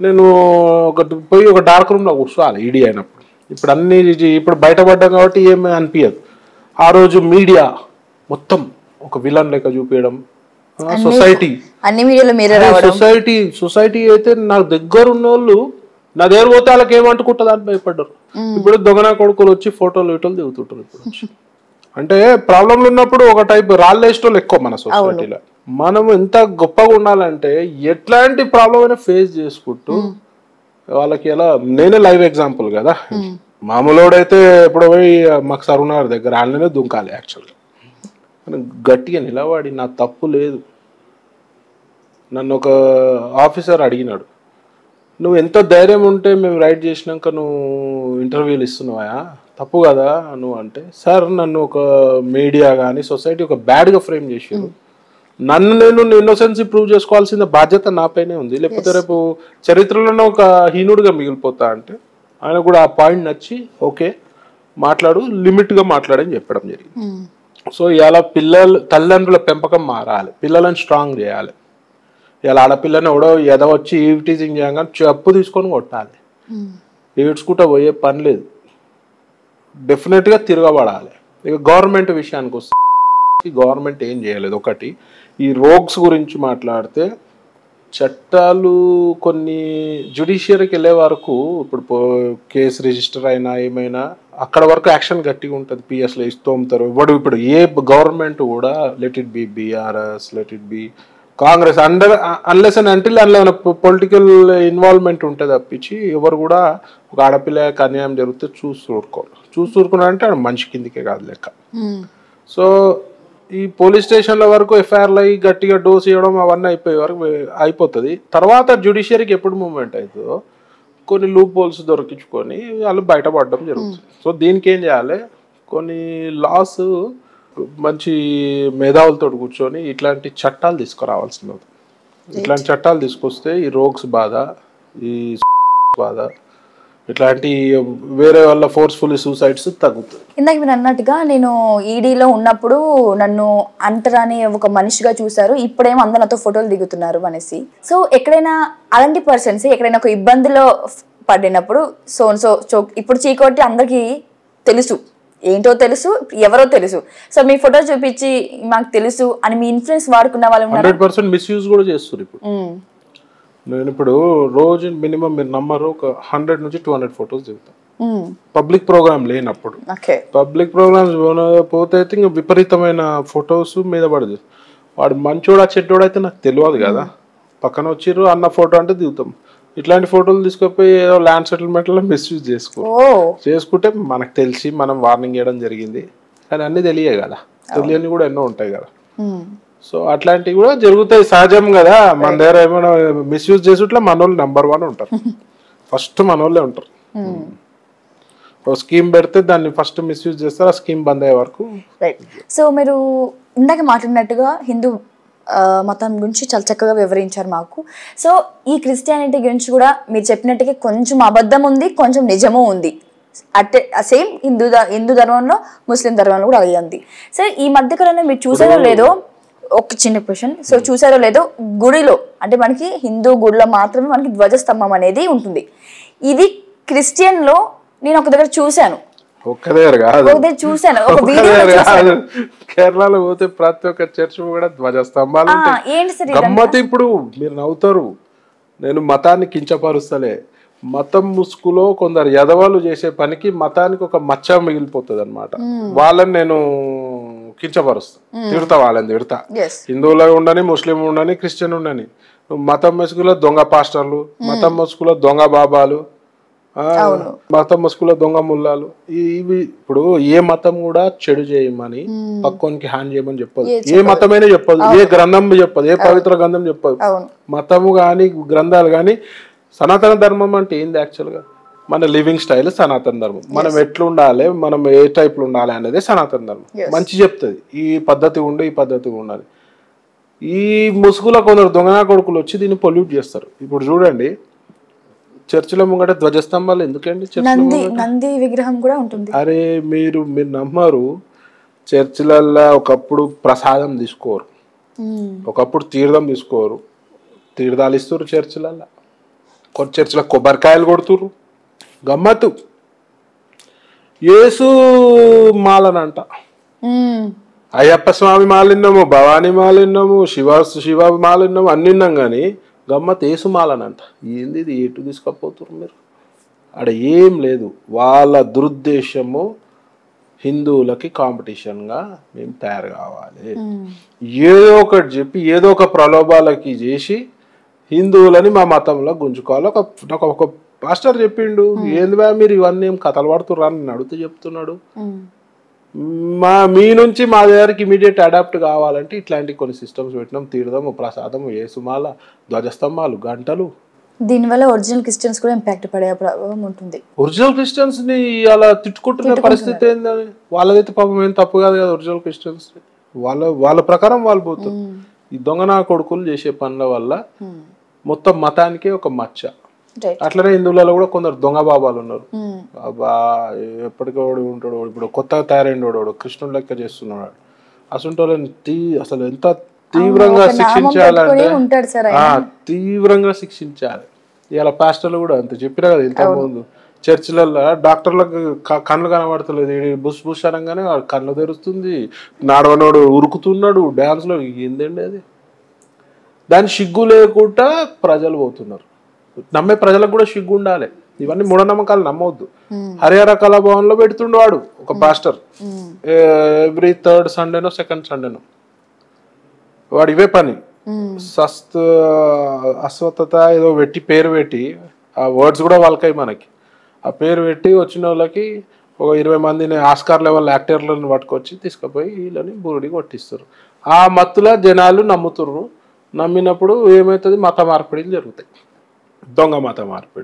నేను పోయి ఒక డార్క్ రూమ్లో కూర్చోవాలి ఈడీ అయినప్పుడు. ఇప్పుడు అన్ని ఇప్పుడు బయటపడ్డాం కాబట్టి ఏమీ అనిపించదు. ఆ రోజు మీడియా మొత్తం ఒక విలన్ లెక్క చూపించడం, సొసైటీ అయితే నాకు దగ్గర ఉన్న వాళ్ళు నా దగ్గర పోతే వాళ్ళకి ఏమంటుకుంటుంది అని భయపడ్డారు. ఇప్పుడు దొంగన కొడుకులు వచ్చి ఫోటోలు దిగుతుంటారు. ఇప్పుడు వచ్చి అంటే ప్రాబ్లంలు ఉన్నప్పుడు ఒక టైప్ రాళ్ళేస్టోళ్ళు ఎక్కువ మన సొసైటీలో. మనం ఎంత గొప్పగా ఉండాలంటే ఎట్లాంటి ప్రాబ్లం అయినా ఫేస్ చేసుకుంటూ వాళ్ళకి ఎలా. నేనే లైవ్ ఎగ్జాంపుల్ కదా. మామూలుడైతే ఇప్పుడు పోయి మాకు సరునార్ దగ్గర వాళ్ళనే దుంకాలి. యాక్చువల్గా గట్టిగా నిలబడి నా తప్పు లేదు. నన్ను ఒక ఆఫీసర్ అడిగినాడు, నువ్వు ఎంత ధైర్యం ఉంటే మేము రైడ్ చేసినాక నువ్వు ఇంటర్వ్యూలు ఇస్తున్నావా, తప్పు కదా నువ్వు అంటే. సార్ నన్ను ఒక మీడియా కానీ సొసైటీ ఒక బ్యాడ్గా ఫ్రేమ్ చేసారు. నేను ఇన్నోసెన్సీ ప్రూవ్ చేసుకోవాల్సిన బాధ్యత నాపైనే ఉంది. లేకపోతే రేపు చరిత్రలోనే ఒక హీనుడిగా మిగిలిపోతా అంటే ఆయన కూడా ఆ పాయింట్ నచ్చి ఓకే మాట్లాడు, లిమిట్గా మాట్లాడని చెప్పడం జరిగింది. సో ఇలా తల్లిదండ్రుల పెంపకం మారాలి, పిల్లలను స్ట్రాంగ్ చేయాలి. ఇలా ఆడపిల్లని ఎవడో ఎదవచ్చి ఈవ్ టీజింగ్ చేయగానే చెప్పు తీసుకొని కొట్టాలి. ఏడ్చుకుంటా పోయే పని లేదు, డెఫినెట్గా తిరగబడాలి. ఇక గవర్నమెంట్ విషయానికి వస్తే గవర్నమెంట్ ఏం చేయలేదు. ఒకటి, ఈ రోగ్స్ గురించి మాట్లాడితే చట్టాలు కొన్ని జ్యుడిషియరీకి వెళ్ళే వరకు, ఇప్పుడు కేసు రిజిస్టర్ అయినా ఏమైనా అక్కడ వరకు యాక్షన్ గట్టిగా ఉంటుంది, పిఎస్లో ఇస్తూ ఉంటారు. ఇప్పుడు ఏ గవర్నమెంట్ కూడా let it be BRS, let it be Congress, unless and until అందులో పొలిటికల్ ఇన్వాల్వ్మెంట్ ఉంటుంది తప్పించి ఎవరు కూడా ఒక ఆడపిల్లకి అన్యాయం జరిగితే చూసుకున్నారంటే ఆడ మనిషి కిందికే కాదు లెక్క. సో ఈ పోలీస్ స్టేషన్ల వరకు ఎఫ్ఐఆర్లు అయ్యి గట్టిగా డోస్ ఇవ్వడం అవన్నీ అయిపోయే వరకు అయిపోతుంది. తర్వాత జ్యుడిషియరీకి ఎప్పుడు మూవ్మెంట్ అవుతుందో కొన్ని లూప్ హోల్స్ దొరికించుకొని వాళ్ళు బయటపడడం జరుగుతుంది. సో దీనికి ఏం చేయాలి, కొన్ని లాస్ మంచి మేధావులతో కూర్చొని ఇట్లాంటి చట్టాలు తీసుకురావాల్సింది. ఇట్లాంటి చట్టాలు తీసుకొస్తే ఈ రోగ్స్ బాధ, ఈ బాధ, ఇట్లాంటి వేరే వాళ్ళ ఫోర్స్ఫుల్ సూసైడ్స్ తగ్గుతుంది. ఇందాక మీరు అన్నట్టుగా నేను ఈడీలో ఉన్నప్పుడు నన్ను అంటరాని ఒక మనిషిగా చూశారు, ఇప్పుడేమో అందరూ నాతో ఫోటోలు దిగుతున్నారు అనేసి. సో ఎక్కడైనా అలాంటి పర్సన్స్ ఎక్కడైనా ఒక ఇబ్బందిలో పడినప్పుడు సో ఇప్పుడు చీకోటి అందరికీ తెలుసు, ఏంటో తెలుసు, ఎవరో తెలుసు. సో మీ ఫోటో చూపించి మాకు తెలుసు అని మీ ఇన్ఫ్లుయెన్స్ వాడుకున్న వాళ్ళు 100% మిస్యూజ్ కూడా చేస్తారు. ఇప్పుడు నేను ఇప్పుడు రోజు మినిమం మీరు నమ్మరు ఒక 100 నుంచి 200 ఫొటోస్ దిగుతాను పబ్లిక్ ప్రోగ్రామ్ లేనప్పుడు. పబ్లిక్ ప్రోగ్రామ్స్ పోతే అయితే ఇంకా విపరీతమైన ఫొటోస్ మీద పడదు. వాడు మంచోడా చెడ్డోడా అయితే నాకు తెలియదు కదా, పక్కన వచ్చిర్రు అన్న ఫోటో అంటే దిగుతాం. ఇట్లాంటి ఫోటోలు తీసుకుపోయి ఏదో ల్యాండ్ సెటిల్మెంట్లో మిస్యూజ్ చేసుకుంటే మనకు తెలిసి మనం వార్నింగ్ చేయడం జరిగింది, కానీ అన్నీ తెలియదు కదా, తెలియని కూడా ఎన్నో ఉంటాయి కదా. సో అట్లాంటివి కూడా జరుగుతాయి, సహజం కదా. మన దగ్గర ఏమైనా మిస్యూజ్ చేసుట్లా మన వాళ్ళు నెంబర్ 1 ఉంటారు, ఫస్ట్ మన వాళ్ళే ఉంటారు. ఒక స్కీమ్ పెడితే దాన్ని ఫస్ట్ మిస్యూజ్ చేస్తారు, ఆ స్కీమ్ బంద్ అయ్యే వరకు. సో మీరు ఇందాక మాట్లాడినట్టుగా హిందూ మతం గురించి చాలా చక్కగా వివరించారు మాకు. సో ఈ క్రిస్టియానిటీ గురించి కూడా మీరు చెప్పినట్టుగా కొంచెం అబద్ధం ఉంది, కొంచెం నిజము ఉంది. అంటే సేమ్ హిందూ ధర్మంలో ముస్లిం ధర్మంలో కూడా అదే ఉంది. సో ఈ మధ్యకాలంలో మీరు చూసారో లేదో, ఒక చిన్న క్వశ్చన్, సో చూసారో లేదో గుడిలో అంటే మనకి హిందూ గుడిలో మాత్రమే మనకి ధ్వజస్తంభం అనేది ఉంటుంది. ఇది క్రిస్టియన్లో నేను ఒక దగ్గర చూశాను, కేరళలో పోతే ప్రతి ఒక్క చర్చ్ కూడా ధ్వజస్తంభాలు ఉంటాయి. గమ్మతి, ఇప్పుడు మీరు నవ్వుతారు, నేను మతాన్ని కించపరుస్తలే. మతం ముసుగులో కొందరు యదవాళ్ళు చేసే పనికి మతానికి ఒక మచ్చ మిగిలిపోతుంది అనమాట. వాళ్ళని నేను కించపరుస్తా, తిడతా, వాళ్ళని తిడతా. హిందువులో ఉండని, ముస్లిం ఉండని, క్రిస్టియన్ ఉండని, మతం ముసుగులో దొంగ పాస్టర్లు, మతం ముసుగులో దొంగ బాబాలు, మతం ముసుగులో దొంగ ముల్లాలు, ఇవి ఇప్పుడు ఏ మతం కూడా చెడు చేయమని పక్కోనికి హాని చేయమని చెప్పదు, ఏ మతమైనా చెప్పదు, ఏ గ్రంథం చెప్పదు, ఏ పవిత్ర గ్రంథం చెప్పదు. మతము గాని గ్రంథాలు గాని. సనాతన ధర్మం అంటే ఏంది యాక్చువల్గా? మన లివింగ్ స్టైల్ సనాతన ధర్మం. మనం ఎట్లా ఉండాలి, మనం ఏ టైప్లో ఉండాలి అనేది సనాతన ధర్మం మంచి చెప్తుంది. ఈ పద్ధతి ఉండి ఈ పద్ధతి ఉండాలి. ఈ ముసుగులో కొందరు దొంగనా కొడుకులు వచ్చి దీన్ని పొల్యూట్ చేస్తారు. ఇప్పుడు చూడండి, చర్చిలో ముంగట ధ్వజస్తంభాలు ఎందుకండి? నంది విగ్రహం కూడా ఉంటుంది. అరే మీరు నమ్మరు, చర్చిలల్లో ఒకప్పుడు ప్రసాదం తీసుకోరు, ఒకప్పుడు తీర్థం తీసుకోరు, తీర్థాలు ఇస్తారు చర్చిలల్లో. కొన్ని చర్చిలో కొబ్బరికాయలు కొడుతుర్రు. గమ్మత్తు, యేసు మాలనంట, అయ్యప్ప స్వామి మాలిన్నాము, భవానీ మాలిన్నాము, శివ మాలిన్నాము, అన్ని విన్నాం. కానీ గమ్మత్ యేసు మాలనంట. ఏంది ఇది? ఎటు తీసుకపోతున్నారు మీరు? ఆడ ఏం లేదు. వాళ్ళ దురుద్దేశము హిందువులకి కాంపిటీషన్గా మేము తయారు కావాలి, ఏదో ఒకటి చెప్పి ఏదో ఒక ప్రలోభాలకి చేసి హిందువులని మా మతంలో గుంజుకోవాలి. ఒక పాస్టర్ చెప్పిండు, ఏంది బా మీరు ఇవన్నీ ఏం కథలు పడుతుర్రా అని అడిగితే చెప్తున్నాడు, మీ నుంచి మా దగ్గరికి ఇమీడియట్ అడాప్ట్ కావాలంటే ఇట్లాంటి కొన్ని సిస్టమ్స్ పెట్టినాం, తీర్థము, ప్రసాదము, యేసుమాల, ధ్వజస్తంభాలు, గంటలు. దీనివల్ల ఒరిజినల్ క్రిస్టియన్స్ కూడా ఇంపాక్ట్ పడే ప్రభావం ఉంటుంది. ఒరిజినల్ క్రిస్టియన్స్ ని అలా తిట్టుకుంటున్న పరిస్థితి ఏందని? వాళ్ళదైతే పాపం ఏం తప్పు కాదు కదా. ఒరిజినల్ క్రిస్టియన్స్ వాళ్ళ ప్రకారం వాళ్ళు పోతారు. ఈ దొంగనా కొడుకులు చేసే పనుల వల్ల మొత్తం మతానికి ఒక మచ్చ. అట్లనే హిందువులలో కూడా కొందరు దొంగ బాబాలు ఉన్నారు. బాబా ఎప్పటికోడు ఉంటాడు, ఇప్పుడు కొత్తగా తయారైన వాడు కృష్ణుడు లెక్క చేస్తున్నాడు. అసలు అసలు ఎంత తీవ్రంగా శిక్షించాలంటే తీవ్రంగా శిక్షించాలి. ఇలా పాస్టర్లు కూడా అంత చెప్పినా కదా ఇంతకుముందు, చర్చిలలో డాక్టర్లకు కళ్ళు కనబడతలేదు, బుష్ బుష్ అనగానే వాడు కళ్ళు తెరుస్తుంది, నాడవనోడు ఉరుకుతున్నాడు డ్యాన్స్లో. ఏందండి అది? దాని సిగ్గు లేకుండా ప్రజలు పోతున్నారు. నమ్మే ప్రజలకు కూడా సిగ్గు ఉండాలి. ఇవన్నీ మూఢనమ్మకాలు నమ్మవద్దు. హరిహర కళాభవన్లో పెడుతుండేవాడు ఒక పాస్టర్, ఎవ్రీ థర్డ్ సండేనో సెకండ్ సండేనో. వాడు ఇవే పని, అస్వస్థత ఏదో పెట్టి పేరు పెట్టి, ఆ వర్డ్స్ కూడా వాళ్ళకై మనకి, ఆ పేరు పెట్టి వచ్చిన వాళ్ళకి ఒక 20 మందిని ఆస్కార్ లెవెల్ యాక్టర్లను పట్టుకొచ్చి తీసుకుపోయి వీళ్ళని బురుడి కొట్టిస్తారు. ఆ మత్తులో జనాలు నమ్ముతుర్రు. నమ్మినప్పుడు ఏమవుతుంది? మత మార్పిడిలు జరుగుతాయి, దొంగ మత మార్పిడి.